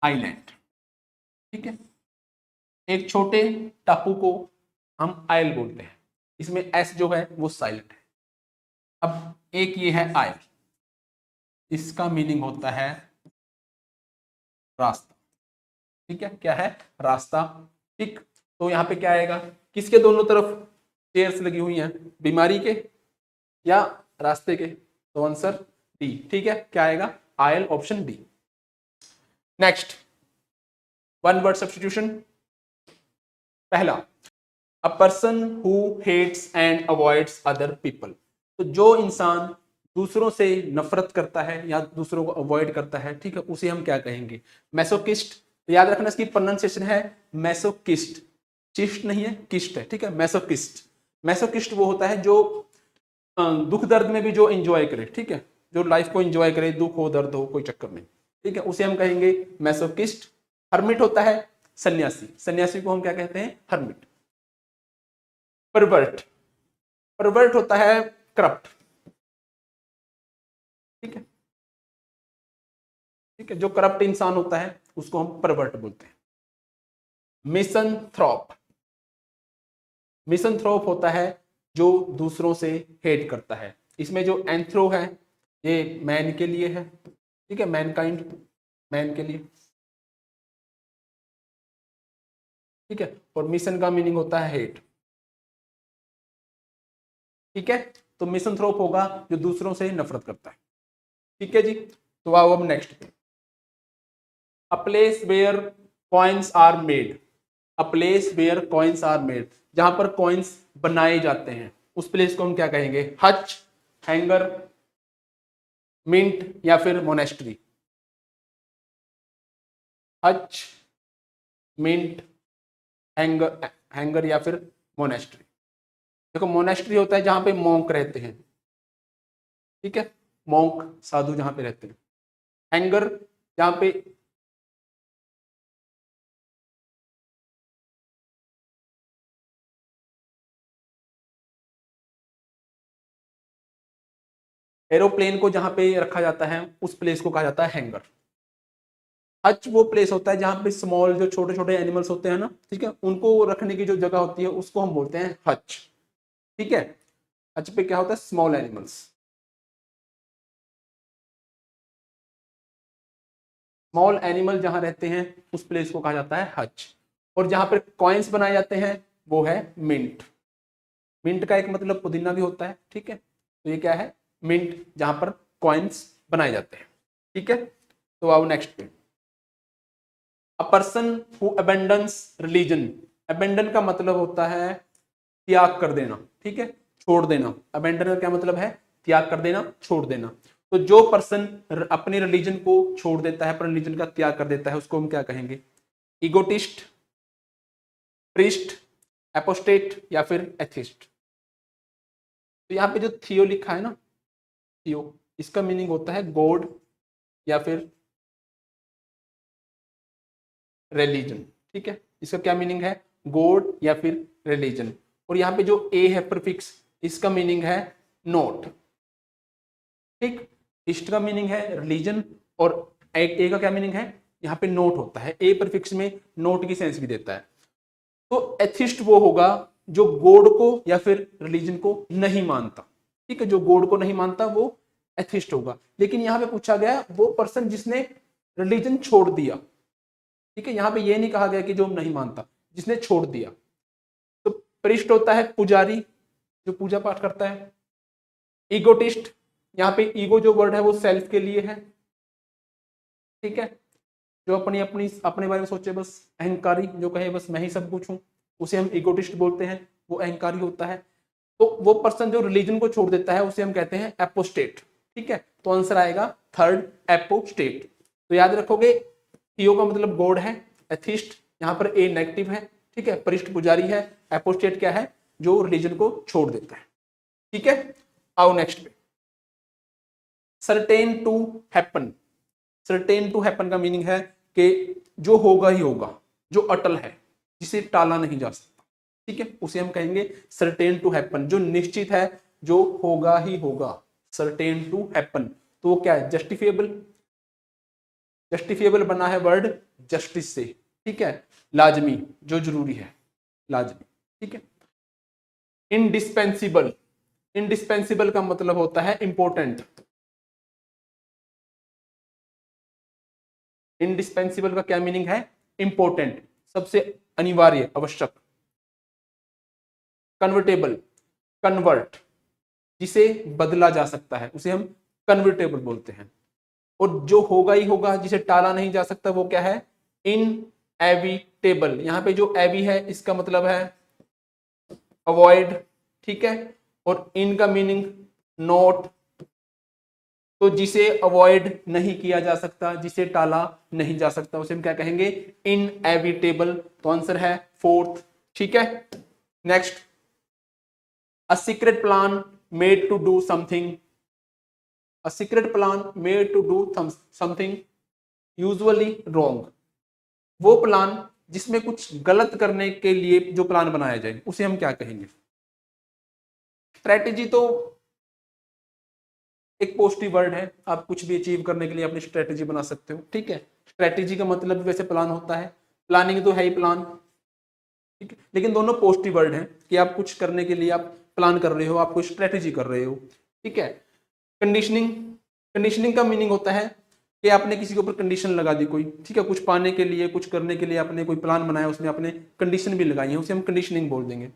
आइलैंड, ठीक है, एक छोटे टापू को हम आयल बोलते हैं, इसमें एस जो है वो साइलेंट है। अब एक ये है आयल, इसका मीनिंग होता है रास्ता, ठीक है, क्या है, रास्ता। ठीक, तो यहां पे क्या आएगा, किसके दोनों तरफ चेयर्स लगी हुई हैं, बीमारी के या रास्ते के, तो आंसर डी, ठीक है, क्या आएगा, oil, option D. Next, one word substitution. पहला, a person who hates and avoids other people, तो जो इंसान दूसरों से नफरत करता है या दूसरों को अवॉइड करता है, ठीक है, उसे हम क्या कहेंगे, मैसोकिस्ट। तो याद रखना इसकी प्रोनाउंसिएशन है मैसोकिस्ट, चिस्ट नहीं है, किस्ट है, ठीक है, मैसोकिस्ट। मैसोकिस्ट वो होता है जो दुख दर्द में भी जो एंजॉय करे, ठीक है, जो लाइफ को एंजॉय करे, दुख हो दर्द हो कोई चक्कर नहीं, ठीक है, उसे हम कहेंगे मैसोकिस्ट। हर्मिट होता है सन्यासी, सन्यासी को हम क्या कहते हैं, हर्मिट। परवर्ट, परवर्ट होता है करप्ट, ठीक है, ठीक है, जो करप्ट इंसान होता है उसको हम परवर्ट बोलते हैं। मिसनथ्रोप, मिसनथ्रोप होता है जो दूसरों से हेट करता है। इसमें जो एंथ्रो है ये मैन के लिए है, ठीक है, मैनकाइंड, मैन के लिए, ठीक है, और मिशन का मीनिंग होता है हेट, ठीक है, तो मिसनथ्रोप होगा जो दूसरों से नफरत करता है, ठीक है जी। तो आओ अब नेक्स्ट पे, a place where coins are made, a place where coins are made, जहां पर कॉइन्स बनाए जाते हैं उस प्लेस को हम क्या कहेंगे, हच, हैंगर, मिंट या फिर monastery. Hutch, mint, hangar, hangar या फिर मोनेस्ट्री। देखो मोनेस्ट्री होता है जहां पे मॉन्क रहते हैं, ठीक है, मॉन्क साधु जहां पे रहते हैं। हैंगर जहां पे एरोप्लेन को जहां पे रखा जाता है उस प्लेस को कहा जाता है हैंगर। हच वो प्लेस होता है जहां पे स्मॉल जो छोटे छोटे एनिमल्स होते हैं ना, ठीक है, उनको रखने की जो जगह होती है उसको हम बोलते हैं हच, ठीक है। हच पे क्या होता है, स्मॉल एनिमल्स। स्मॉल एनिमल जहां रहते हैं उस प्लेस को कहा जाता है हच। और जहां पर कॉइन्स बनाए जाते हैं वो है मिंट। मिंट का एक मतलब पुदीना भी होता है, ठीक है, तो ये क्या है, मिंट, जहां पर कॉइन्स बनाए जाते हैं, ठीक है। तो आओ नेक्स्ट पे, a person who abandons religion, abandon का मतलब होता है त्याग कर देना, ठीक है, छोड़ देना। अबेंडन का क्या मतलब है, त्याग कर देना, छोड़ देना। तो जो पर्सन अपने रिलीजन को छोड़ देता है, अपने रिलीजन का त्याग कर देता है, उसको हम क्या कहेंगे, ईगोटिस्ट, प्रीस्ट, एपोस्टेट या फिर एथिस्ट। तो यहाँ पे जो थियो लिखा है ना, थियो, इसका मीनिंग होता है गॉड या फिर रिलीजन, ठीक है, इसका क्या मीनिंग है, गॉड या फिर रिलीजन। और यहाँ पे जो ए है प्रीफिक्स, इसका मीनिंग है नोट, ठीक, इष्ट का मीनिंग है रिलीजन और ए का क्या मीनिंग है, यहाँ पे नोट होता है, ए प्रीफिक्स में नोट की सेंस भी देता है। तो एथिस्ट वो होगा जो गॉड को या फिर रिलीजन को नहीं मानता, ठीक है, जो गॉड को नहीं मानता वो एथिस्ट होगा। लेकिन यहाँ पे पूछा गया वो पर्सन जिसने रिलीजन छोड़ दिया, ठीक है, यहाँ पे ये नहीं कहा गया कि जो नहीं मानता, जिसने छोड़ दिया। तो प्रिस्ट होता है पुजारी, जो पूजा पाठ करता है। ईगोटिस्ट, यहाँ पे ईगो जो वर्ड है वो सेल्फ के लिए है, ठीक है। जो अपनी अपनी अपने बारे में सोचे बस, अहंकारी, जो कहे बस मैं ही सब कुछ हूँ, उसे हम इगोटिस्ट बोलते हैं, वो अहंकारी होता है। तो वो पर्सन जो रिलीजन को छोड़ देता है उसे हम कहते हैं एपोस्टेट। ठीक है, तो आंसर आएगा थर्ड, एपोस्टेट। तो याद रखोगे, थियो का मतलब गॉड है, एथिस्ट यहाँ पर ए नेगेटिव है। ठीक है, परिष्ठ पुजारी है। एपोस्टेट क्या है, जो रिलीजन को छोड़ देता है। ठीक है, आओ नेक्स्ट पे, certain to happen. Certain to happen का मीनिंग है कि जो होगा ही होगा, जो अटल है, जिसे टाला नहीं जा सकता। ठीक है, उसे हम कहेंगे सर्टेन टू हैपन, जो निश्चित है, जो होगा ही होगा, सर्टेन टू हैपन। तो वो क्या है, जस्टिफिएबल। जस्टिफिएबल बना है वर्ड जस्टिस से। ठीक है, लाजमी, जो जरूरी है, लाजमी। ठीक है, इंडिस्पेंसिबल। इंडिस्पेंसिबल का मतलब होता है इंपॉर्टेंट। इंडिस्पेंसिबल का क्या मीनिंग है, इंपॉर्टेंट, सबसे अनिवार्य, आवश्यक। कन्वर्टेबल, कन्वर्ट, जिसे बदला जा सकता है, उसे हम कन्वर्टेबल बोलते हैं। और जो होगा ही होगा, जिसे टाला नहीं जा सकता, वो क्या है, इनएविटेबल। यहां पे जो एवी है इसका मतलब है अवॉइड। ठीक है, और इन का मीनिंग नॉट, तो जिसे अवॉइड नहीं किया जा सकता, जिसे टाला नहीं जा सकता, उसे हम क्या कहेंगे, इनएविटेबल। तो आंसर है फोर्थ। ठीक है, next, a secret plan made to do something. A secret plan made to do something usually wrong. वो प्लान जिसमें कुछ गलत करने के लिए जो प्लान बनाया जाए, उसे हम क्या कहेंगे। स्ट्रेटेजी तो एक पॉजिटिव वर्ड है, आप कुछ भी अचीव करने के लिए अपनी स्ट्रेटेजी बना सकते हो। ठीक है, स्ट्रेटेजी का मतलब भी वैसे प्लान होता है, प्लानिंग तो है ही प्लान। ठीक है, लेकिन दोनों पॉजिटिव वर्ड हैं कि आप कुछ करने के लिए आप प्लान कर रहे हो, आप कोई स्ट्रेटेजी कर रहे हो। ठीक है, कंडीशनिंग। कंडीशनिंग का मीनिंग होता है कि आपने किसी के ऊपर कंडीशन लगा दी कोई। ठीक है, कुछ पाने के लिए, कुछ करने के लिए आपने कोई प्लान बनाया, उसमें आपने कंडीशन भी लगाई है, उसे हम कंडीशनिंग बोल देंगे।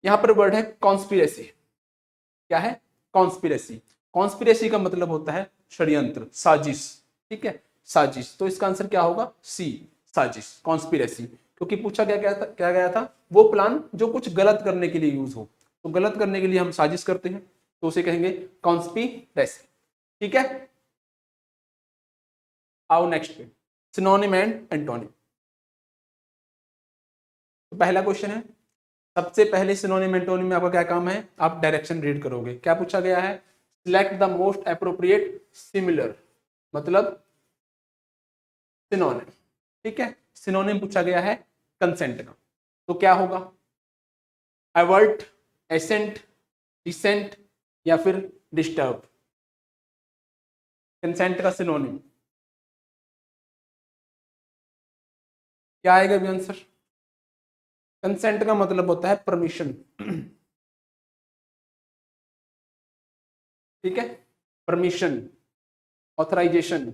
यहां पर वर्ड है कॉन्स्पिरेसी। क्या है, कॉन्स्पिरेसी। कॉन्स्पिरेसी का मतलब होता है षड्यंत्र, साजिश। ठीक है, साजिश, तो इसका आंसर क्या होगा, सी, साजिश, कॉन्स्पिरेसी। क्योंकि पूछा क्या गया था, वो प्लान जो कुछ गलत करने के लिए यूज हो, तो गलत करने के लिए हम साजिश करते हैं, तो उसे कहेंगे कॉन्स्पिरेसी। ठीक है, आओ नेक्स्ट पे, सिनोनिम एंड एंटोनिम। तो पहला क्वेश्चन है, सबसे पहले सिनोनिम एंटोनिम में आपका क्या काम है, आप डायरेक्शन रीड करोगे। क्या पूछा गया है, select the most appropriate similar, मतलब सिनोनिम। ठीक है, सिनोनिम पूछा गया है कंसेंट का, तो क्या होगा, एवर्ट, एसेंट, डिसेंट, या फिर डिस्टर्ब। कंसेंट का सिनोनिम क्या आएगा भी आंसर। कंसेंट का मतलब होता है परमिशन। ठीक है, परमिशन, ऑथराइजेशन।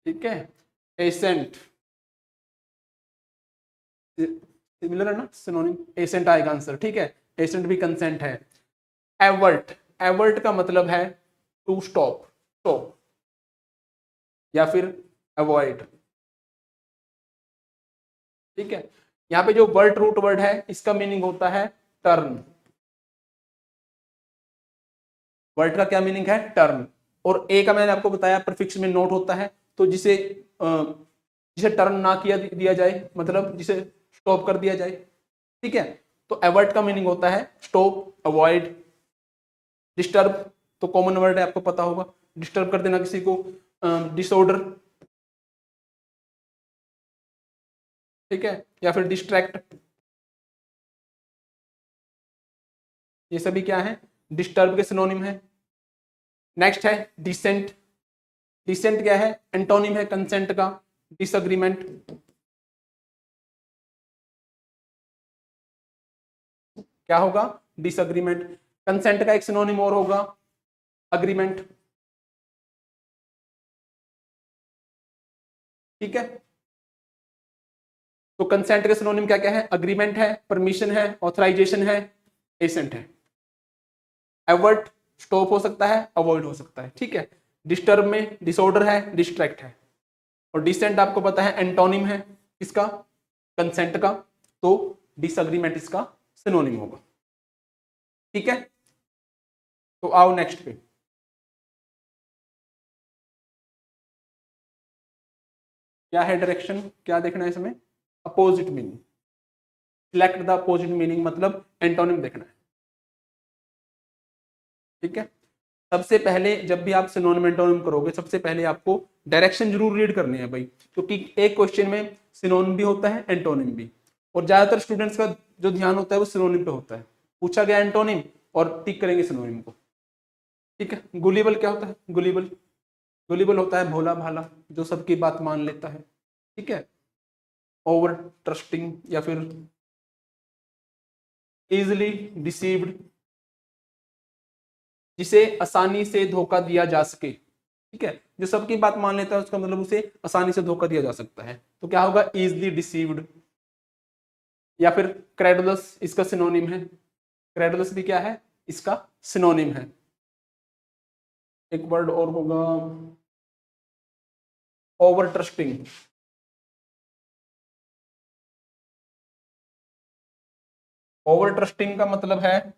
ठीक है, एसेंट, सिमिलर है ना, सिनोनिम, एसेंट आएगा आंसर। ठीक है, एसेंट भी कंसेंट है। एवर्ट, एवर्ट का मतलब है टू स्टॉप, स्टॉप, या फिर अवॉइड। ठीक है, यहाँ पे जो वर्ड रूट वर्ड है इसका मीनिंग होता है टर्न। वर्ड का क्या मीनिंग है, टर्न। और ए का मैंने आपको बताया प्रीफिक्स में नोट होता है, तो जिसे जिसे टर्न ना किया दिया जाए, मतलब जिसे स्टॉप कर दिया जाए। ठीक है, तो एवर्ट का मीनिंग होता है स्टॉप, अवॉइड। डिस्टर्ब तो कॉमन वर्ड है, आपको पता होगा, डिस्टर्ब कर देना किसी को, डिसऑर्डर। ठीक है, या फिर डिस्ट्रैक्ट, ये सभी क्या है, डिस्टर्ब के सिनोनिम है। नेक्स्ट है डिसेंट। डिसेंट क्या है, एंटोनिम है कंसेंट का, डिसएग्रीमेंट। क्या होगा, डिसएग्रीमेंट। कंसेंट का एक सिनोनिम और होगा, अग्रीमेंट। ठीक है, तो कंसेंट के सिनोनिम क्या क्या है? अग्रीमेंट है, परमिशन है, ऑथराइजेशन है, एसेंट है। एवर्ट स्टॉप हो सकता है, अवॉइड हो सकता है, ठीक है। डिस्टर्ब में डिसऑर्डर है, डिस्ट्रैक्ट है। और डिसेंट आपको पता है एंटोनिम है इसका, कंसेंट का, तो डिसएग्रीमेंट इसका सिनोनिम होगा, ठीक है। तो आओ नेक्स्ट पे। क्या है डायरेक्शन, क्या देखना है इसमें? Opposite meaning. Select the opposite meaning मतलब एंटोनिम देखना है, ठीक है। सबसे पहले जब भी आप सिनोनिम एंटोनिम करोगे, सबसे पहले आपको डायरेक्शन जरूर रीड करनी है भाई, क्योंकि एक क्वेश्चन में सिनोनिम भी होता है, एंटोनिम भी। और ज्यादातर स्टूडेंट्स का जो ध्यान होता है वो सिनोनिम पे होता है, पूछा गया एंटोनिम और टिक करेंगे सिनोनिम को, ठीक है। गुलिबल क्या होता है? गुलिबल, गुलिबल होता है भोला भाला, जो सबकी बात मान लेता है, ठीक है। ओवर ट्रस्टिंग या फिर इजिली डिसीव्ड, जिसे आसानी से धोखा दिया जा सके, ठीक है। जो सबकी बात मान लेता है उसका मतलब उसे आसानी से धोखा दिया जा सकता है, तो क्या होगा? Easily deceived. या फिर क्रेडुलस इसका सिनोनिम है, क्रेडुलस भी क्या है? इसका सिनोनिम है। एक वर्ड और होगा ओवर ट्रस्टिंग। ओवर ट्रस्टिंग का मतलब है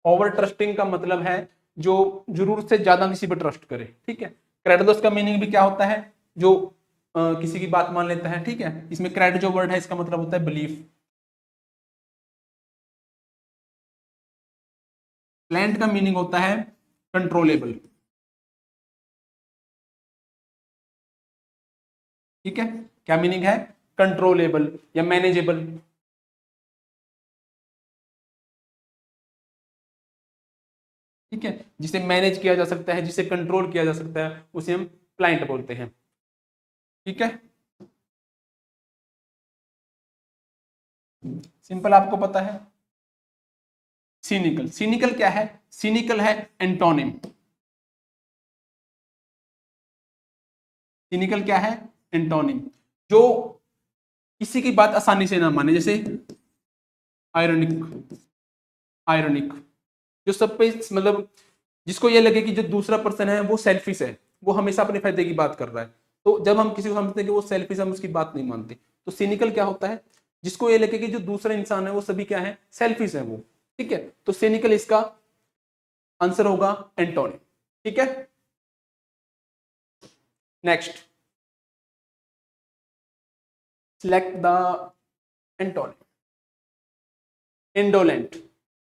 ओवर ट्रस्टिंग का मतलब है जो जरूरत से ज्यादा किसी पर ट्रस्ट करे, ठीक है। क्रेडुलस का मीनिंग भी क्या होता है? जो किसी की बात मान लेता है, ठीक है। इसमें क्रेड जो वर्ड है इसका मतलब होता है बिलीफ। प्लेंट का मीनिंग होता है कंट्रोलेबल, ठीक है। क्या मीनिंग है? कंट्रोलेबल या मैनेजेबल, ठीक है। जिसे मैनेज किया जा सकता है, जिसे कंट्रोल किया जा सकता है, उसे हम प्लाइंट बोलते हैं, ठीक है। सिंपल आपको पता है। सिनिकल, सिनिकल क्या है? सिनिकल है एंटोनिम। सिनिकल क्या है? एंटोनिम। जो किसी की बात आसानी से ना माने, जैसे आयरनिक, आयरनिक, जो सब पे मतलब जिसको ये लगे कि जो दूसरा पर्सन है वो सेल्फिश है, वो हमेशा अपने फायदे की बात कर रहा है, तो जब हम किसी को समझते हैं कि वो सेल्फिश है, हम उसकी बात नहीं मानते। तो सिनिकल क्या होता है? जिसको ये लगे कि जो दूसरा इंसान है वो सभी क्या है? सेल्फिश है वो, ठीक है। तो सिनिकल इसका आंसर होगा एंटोनिम, ठीक है। Next, select the antonym. Indolent,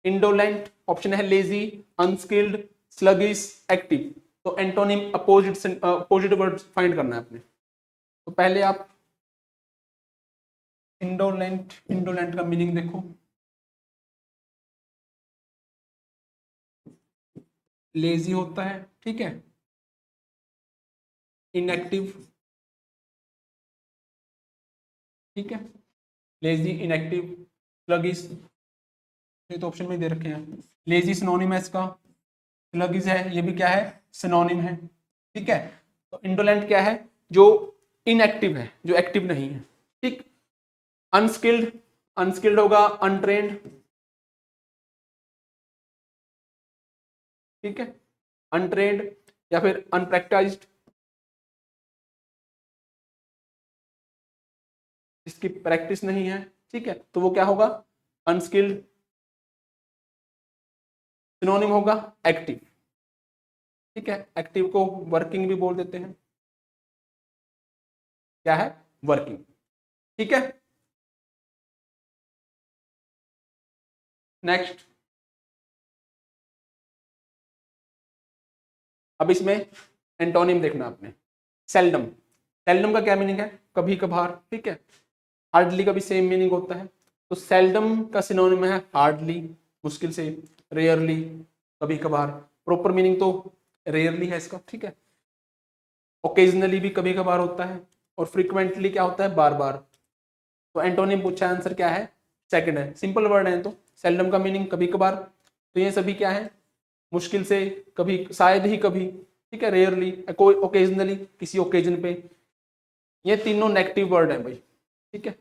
indolent option है लेजी, अनस्किल्ड, स्लगिश, एक्टिव। तो antonym opposite opposite word find करना है आपने। तो पहले आप इंडोलेंट, इंडोलेंट का मीनिंग देखो। लेजी होता है, ठीक है। इनएक्टिव, ठीक है। लेजी, इनएक्टिव, स्लगिश, ये तो ऑप्शन में दे रखे हैं। लेजी सिनोनिम है इसका, स्लगिश है ये भी क्या है? सिनोनिम है, ठीक है। तो इंडोलेंट क्या है? जो इनएक्टिव है, जो एक्टिव नहीं है, ठीक। अनस्किल्ड, अनस्किल्ड होगा अनट्रेन्ड, ठीक है। अनट्रेन्ड या फिर अनप्रैक्टाइज्ड, जिसकी प्रैक्टिस नहीं है, ठीक है, तो वो क्या होगा? अनस्किल्ड। सिनोनिम होगा एक्टिव, ठीक है। एक्टिव को वर्किंग भी बोल देते हैं, क्या है? वर्किंग, ठीक है। नेक्स्ट, अब इसमें एंटोनिम देखना आपने। सेल्डम, सेल्डम का क्या मीनिंग है? कभी कभार, ठीक है। हार्डली का भी सेम मीनिंग होता है। तो सेल्डम का सिनोनिम है हार्डली, मुश्किल से, रेयरली, कभी कभार। प्रॉपर मीनिंग तो रेयरली है इसका, ठीक है। ओकेजनली भी कभी कभार होता है, और फ्रीक्वेंटली क्या होता है? बार बार। तो एंटोनिम पूछा, आंसर क्या है? सेकंड है। सिंपल वर्ड है तो सेल्डम का मीनिंग कभी कभार, तो ये सभी क्या है? मुश्किल से, कभी, शायद ही कभी, ठीक है, रेयरली, कोई ओकेजनली, किसी ओकेजन पे, ये तीनों नेगेटिव वर्ड है भाई। ठीक है,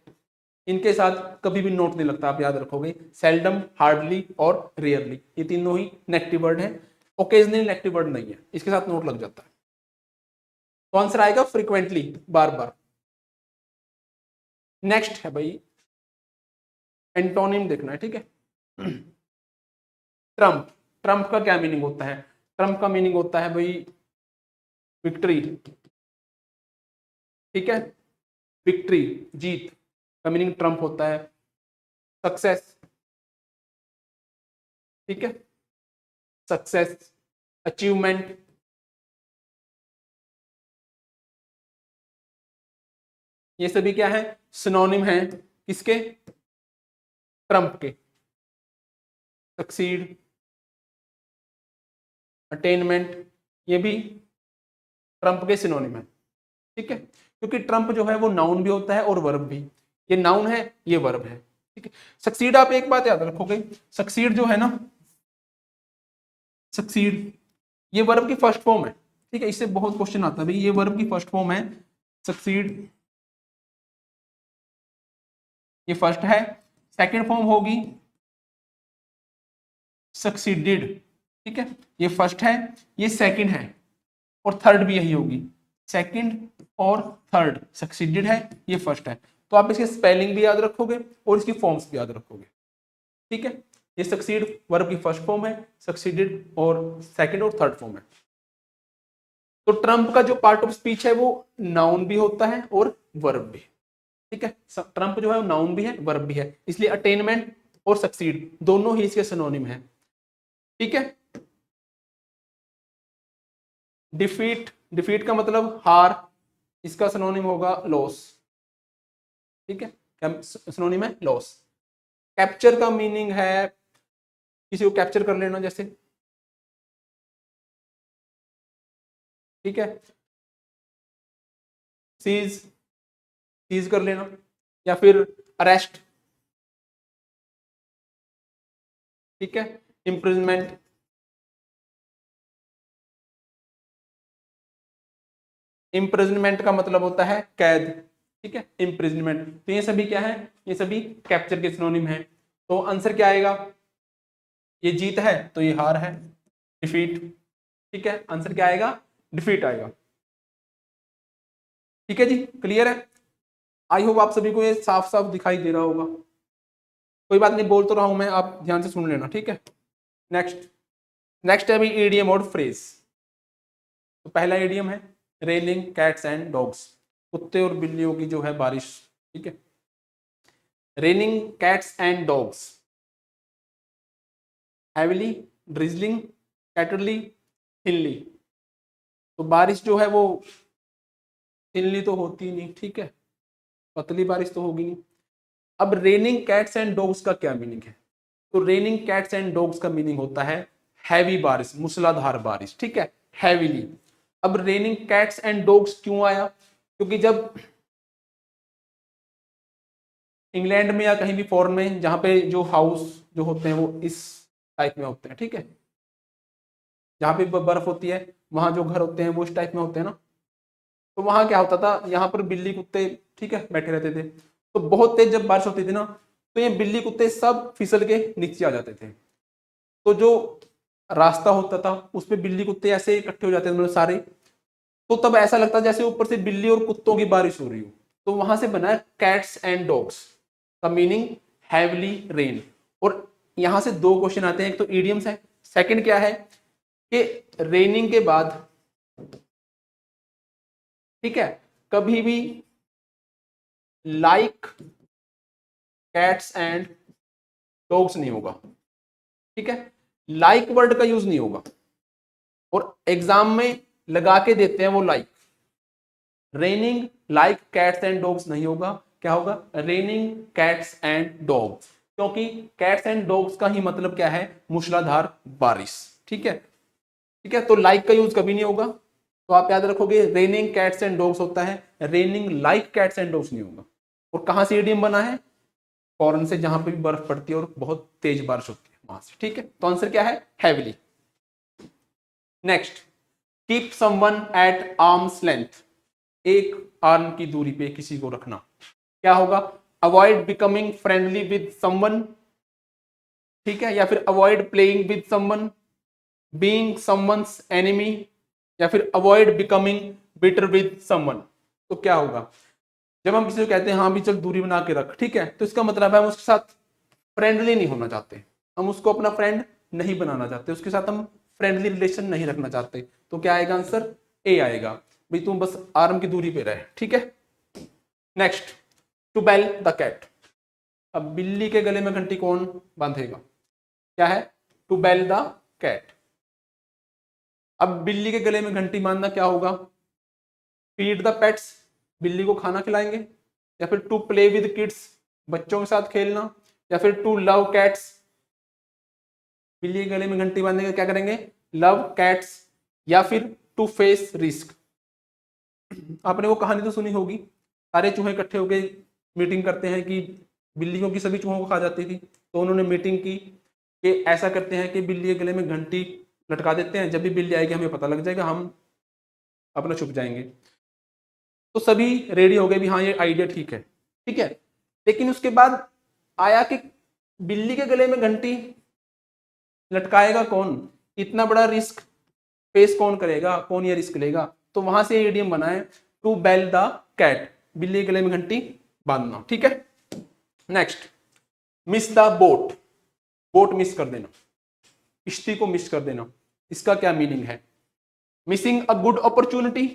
इनके साथ कभी भी नोट नहीं लगता, आप याद रखोगे, सेल्डम, हार्डली और रेयरली, ये तीनों ही नेगेटिव वर्ड है, ओकेजनली नेगेटिव वर्ड नहीं है, इसके साथ नोट लग जाता है। तो आंसर आएगा फ्रीक्वेंटली, बार बार। नेक्स्ट है भाई, एंटोनिम देखना है, ठीक है। ट्रम्प, ट्रम्प का क्या मीनिंग होता है? ट्रम्प का मीनिंग होता है भाई विक्ट्री, ठीक है, विक्ट्री, जीत का मीनिंग ट्रम्प होता है। सक्सेस, ठीक है, सक्सेस, अचीवमेंट, ये सभी क्या है? सिनोनिम है किसके? ट्रम्प के। सक्सीड, अटेनमेंट, ये भी ट्रम्प के सिनोनिम है, ठीक है, क्योंकि ट्रम्प जो है वो नाउन भी होता है और वर्ब भी, ये नाउन है, ये वर्ब है, ठीक है। सक्सीड, आप एक बात याद रखोगे, सक्सीड जो है ना, सक्सीड ये वर्ब की फर्स्ट फॉर्म है, ठीक है, इससे बहुत क्वेश्चन आता है भाई, ये वर्ब की फर्स्ट फॉर्म है सक्सीड, ये फर्स्ट है। सेकंड फॉर्म होगी सक्सीडेड, ठीक है, ये फर्स्ट है, ये सेकंड है, और थर्ड भी यही होगी, सेकंड और थर्ड, सक्सीडेड है, ये फर्स्ट है। तो आप इसके स्पेलिंग भी याद रखोगे और इसकी फॉर्म्स भी याद रखोगे, ठीक है। ये सक्सीड वर्ब की फर्स्ट फॉर्म है, सक्सीडेड और सेकंड और थर्ड फॉर्म है। तो ट्रम्प का जो पार्ट ऑफ स्पीच है वो नाउन भी होता है और वर्ब भी, ठीक है। ट्रम्प जो है वो नाउन भी है, वर्ब भी है, इसलिए अटेनमेंट और सक्सीड दोनों ही इसके सिनोनिम है, ठीक है। डिफीट, डिफीट का मतलब हार, इसका सिनोनिम होगा लॉस, ठीक है, सिनोनिम है लॉस। कैप्चर का मीनिंग है किसी को कैप्चर कर लेना, जैसे, ठीक है, सीज, सीज कर लेना, या फिर अरेस्ट, ठीक है, इम्प्रिजनमेंट, इम्प्रिजनमेंट का मतलब होता है कैद, ठीक है, इम्प्रिजनमेंट। तो ये सभी क्या है? ये सभी कैप्चर के सिनोनिम है। तो आंसर क्या आएगा? ये जीत है तो ये हार है, डिफीट, ठीक है, आंसर क्या आएगा? डिफीट आएगा, ठीक है जी, क्लियर है। आई होप आप सभी को ये साफ साफ दिखाई दे रहा होगा। कोई बात नहीं, बोल तो रहा हूं मैं, आप ध्यान से सुन लेना, ठीक है। नेक्स्ट, नेक्स्ट है अभी ईडियम और फ्रेज। तो पहला ईडियम है रेनिंग कैट्स एंड डॉग्स, कुत्ते और बिल्लियों की जो है बारिश, ठीक है। Raining cats and dogs, heavily, drizzling, कैटरली, थिनली। तो बारिश जो है वो थिनली तो होती नहीं, ठीक है, पतली बारिश तो होगी नहीं। अब रेनिंग कैट्स एंड डॉग्स का क्या मीनिंग है? तो रेनिंग कैट्स एंड डॉग्स का मीनिंग होता है हैवी बारिश, मूसलाधार बारिश, ठीक है, हैवीली। अब रेनिंग कैट्स एंड डॉग्स क्यों आया? क्योंकि जब इंग्लैंड में या कहीं भी फॉरेन में जहां पे जो हाउस जो होते हैं वो इस टाइप में होते हैं, ठीक है, जहां पे बर्फ होती है वहां जो घर होते हैं वो इस टाइप में होते हैं ना, तो वहां क्या होता था, यहाँ पर बिल्ली कुत्ते, ठीक है, बैठे रहते थे। तो बहुत तेज जब बारिश होती थी ना, तो ये बिल्ली कुत्ते सब फिसल के नीचे आ जाते थे। तो जो रास्ता होता था उस पे बिल्ली कुत्ते ऐसे इकट्ठे हो जाते थे, मतलब सारे। तो तब ऐसा लगता जैसे ऊपर से बिल्ली और कुत्तों की बारिश हो रही हो। तो वहां से बना कैट्स एंड डॉग्स का मीनिंग हैवली रेन। और यहां से दो क्वेश्चन आते हैं, एक तो इडियम्स है, सेकंड क्या है कि रेनिंग के बाद, ठीक है, कभी भी लाइक कैट्स एंड डॉग्स नहीं होगा, ठीक है, लाइक वर्ड का यूज नहीं होगा। और एग्जाम में लगा के देते हैं वो like, raining like cats and dogs नहीं होगा, क्या होगा? रेनिंग कैट्स एंड डॉग्स, क्योंकि कैट्स एंड डॉग्स का ही मतलब क्या है? मूसलाधार बारिश, ठीक है, ठीक है। तो लाइक का यूज कभी नहीं होगा, तो आप याद रखोगे रेनिंग कैट्स एंड डॉग्स होता है, raining like cats and dogs नहीं होगा। और कहां से इडियम बना है? फॉरेन से, जहां पे भी बर्फ पड़ती है और बहुत तेज बारिश होती है वहां से, ठीक है। तो आंसर क्या है? Heavily. Next, keep someone eight arms length, एक आर्म की दूरी पे किसी को रखना। क्या होगा? Avoid becoming friendly with someone, ठीक है, या फिर avoid playing with someone, being someone's enemy, या फिर avoid becoming bitter with someone. तो क्या होगा? जब हम किसी को कहते हैं हाँ भी चल दूरी बना के रख, ठीक है, तो इसका मतलब है हम उसके साथ फ्रेंडली नहीं होना चाहते, हम उसको अपना फ्रेंड नहीं बनाना चाहते, उसके साथ हम फ्रेंडली रिलेशन नहीं रखना चाहते। तो क्या आएगा आंसर? ए आएगा। भाई तुम बस आर्म की दूरी पे रहे, ठीक है। Next, to bell the cat. अब बिल्ली के गले में घंटी कौन बांधेगा? क्या है? To bell the cat. अब बिल्ली के गले में घंटी बांधना क्या होगा? फीड द पेट्स, बिल्ली को खाना खिलाएंगे, या फिर टू प्ले विद किड्स, बच्चों के साथ खेलना, या फिर टू लव कैट्स, बिल्ली के गले में घंटी बांधेंगे क्या करेंगे? लव कैट्स, या फिर टू फेस रिस्क। आपने वो कहानी तो सुनी होगी, सारे चूहे इकट्ठे होकर मीटिंग करते हैं कि बिल्लियों की सभी चूहों को खा जाती थी, तो उन्होंने मीटिंग की कि ऐसा करते हैं कि बिल्ली के गले में घंटी लटका देते हैं, जब भी बिल्ली आएगी हमें पता लग जाएगा, हम अपना छुप जाएंगे। तो सभी रेडी हो गए भी हाँ ये आइडिया ठीक है, ठीक है। लेकिन उसके बाद आया कि बिल्ली के गले में घंटी लटकाएगा कौन? इतना बड़ा रिस्क फेस कौन करेगा? कौन ये रिस्क लेगा? तो वहां से इडियम बना है टू बेल द कैट, बिल्ली के गले में घंटी बांधना, ठीक है। Next, miss the boat, boat miss कर देना, किश्ती को मिस कर देना। इसका क्या मीनिंग है? मिसिंग अ गुड अपॉर्चुनिटी,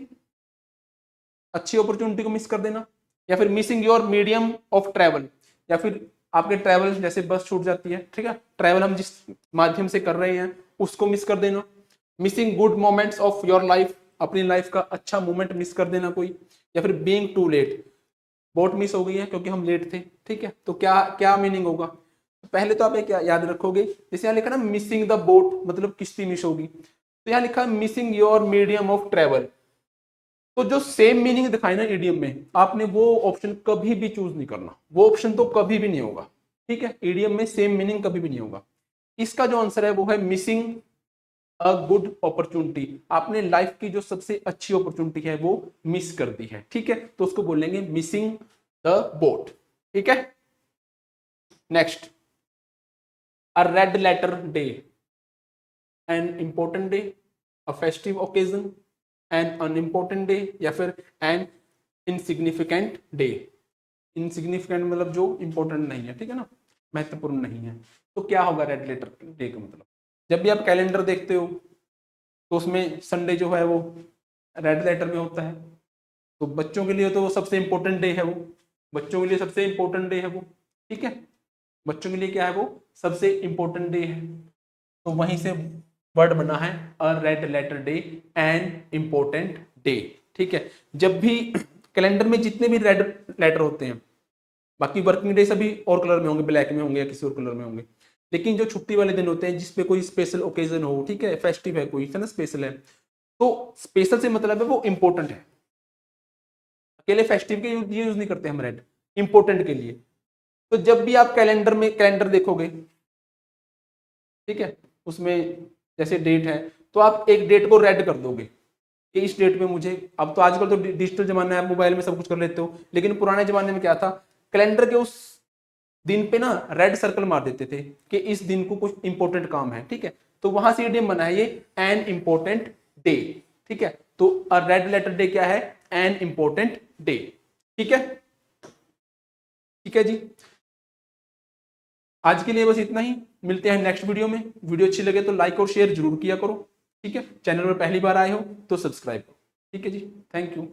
अच्छी अपॉर्चुनिटी को मिस कर देना, या फिर missing your medium of travel, या फिर आपके ट्रेवल जैसे बस छूट जाती है, ठीक है, ट्रेवल हम जिस माध्यम से कर रहे हैं उसको मिस कर देना। Missing good moments of your life, अपनी लाइफ का अच्छा मोमेंट मिस कर देना कोई, या फिर being too late, boat miss हो गई है क्योंकि हम लेट थे, ठीक है। तो क्या क्या मीनिंग होगा? पहले तो आप क्या याद रखोगे, जैसे यहाँ लिखा ना मिसिंग द बोट, मतलब किश्ती मिस होगी, तो यहाँ लिखा missing your medium of travel. तो जो सेम मीनिंग दिखाई ना ईडीएम में, आपने वो ऑप्शन कभी भी चूज नहीं करना, वो ऑप्शन तो कभी भी नहीं होगा, ठीक है। ईडीएम में सेम मीनिंग कभी भी नहीं होगा। इसका जो आंसर है वो है मिसिंग अ गुड अपॉर्चुनिटी, आपने लाइफ की जो सबसे अच्छी अपॉर्चुनिटी है वो मिस कर दी है, ठीक है, तो उसको बोलेंगे मिसिंग द बोट, ठीक है। Next, a red letter day, an important day, a festive occasion, an unimportant day, या फिर एन इनसिग्निफिकेंट डे। इनसिग्निफिकेंट मतलब जो इंपॉर्टेंट नहीं है, ठीक है ना, महत्वपूर्ण नहीं है। तो क्या होगा रेड लेटर डे का मतलब? जब भी आप कैलेंडर देखते हो तो उसमें संडे जो है वो रेड लेटर में होता है, तो बच्चों के लिए तो वो सबसे इंपॉर्टेंट डे है, वो बच्चों के लिए सबसे इंपॉर्टेंट डे है वो, ठीक है, बच्चों के लिए क्या है वो सबसे इंपॉर्टेंट डे है। तो वहीं से वर्ड बना है a red letter day, an important day, ठीक है। जब भी कैलेंडर में जितने भी रेड लेटर होते हैं, बाकी वर्किंग डे सभी और कलर में होंगे, ब्लैक में होंगे या किसी और कलर में होंगे, लेकिन जो छुट्टी वाले दिन होते हैं जिसपे कोई स्पेशल ओकेजन हो, ठीक है, फेस्टिव है कोई, है ना, स्पेशल है, तो स्पेशल से मतलब है वो इंपॉर्टेंट है। अकेले फेस्टिव के लिए यूज नहीं करते हम रेड, इंपॉर्टेंट के लिए। तो जब भी आप कैलेंडर में कैलेंडर देखोगे, ठीक है, उसमें जैसे डेट है तो आप एक डेट को रेड कर दोगे कि इस डेट में मुझे, अब तो आजकल तो डिजिटल जमाना है, आप मोबाइल में सब कुछ कर लेते हो, लेकिन पुराने जमाने में क्या था, कैलेंडर के उस दिन पे ना रेड सर्कल मार देते थे कि इस दिन को कुछ इंपॉर्टेंट काम है, ठीक है, तो वहां से इडियम बना है ये एन इंपॉर्टेंट डे, ठीक है। तो रेड लेटर डे क्या है? एन इंपॉर्टेंट डे, ठीक है, ठीक है जी। आज के लिए बस इतना ही, मिलते हैं नेक्स्ट वीडियो में। वीडियो अच्छी लगे तो लाइक और शेयर जरूर किया करो, ठीक है। चैनल पर पहली बार आए हो तो सब्सक्राइब करो, ठीक है जी। Thank you.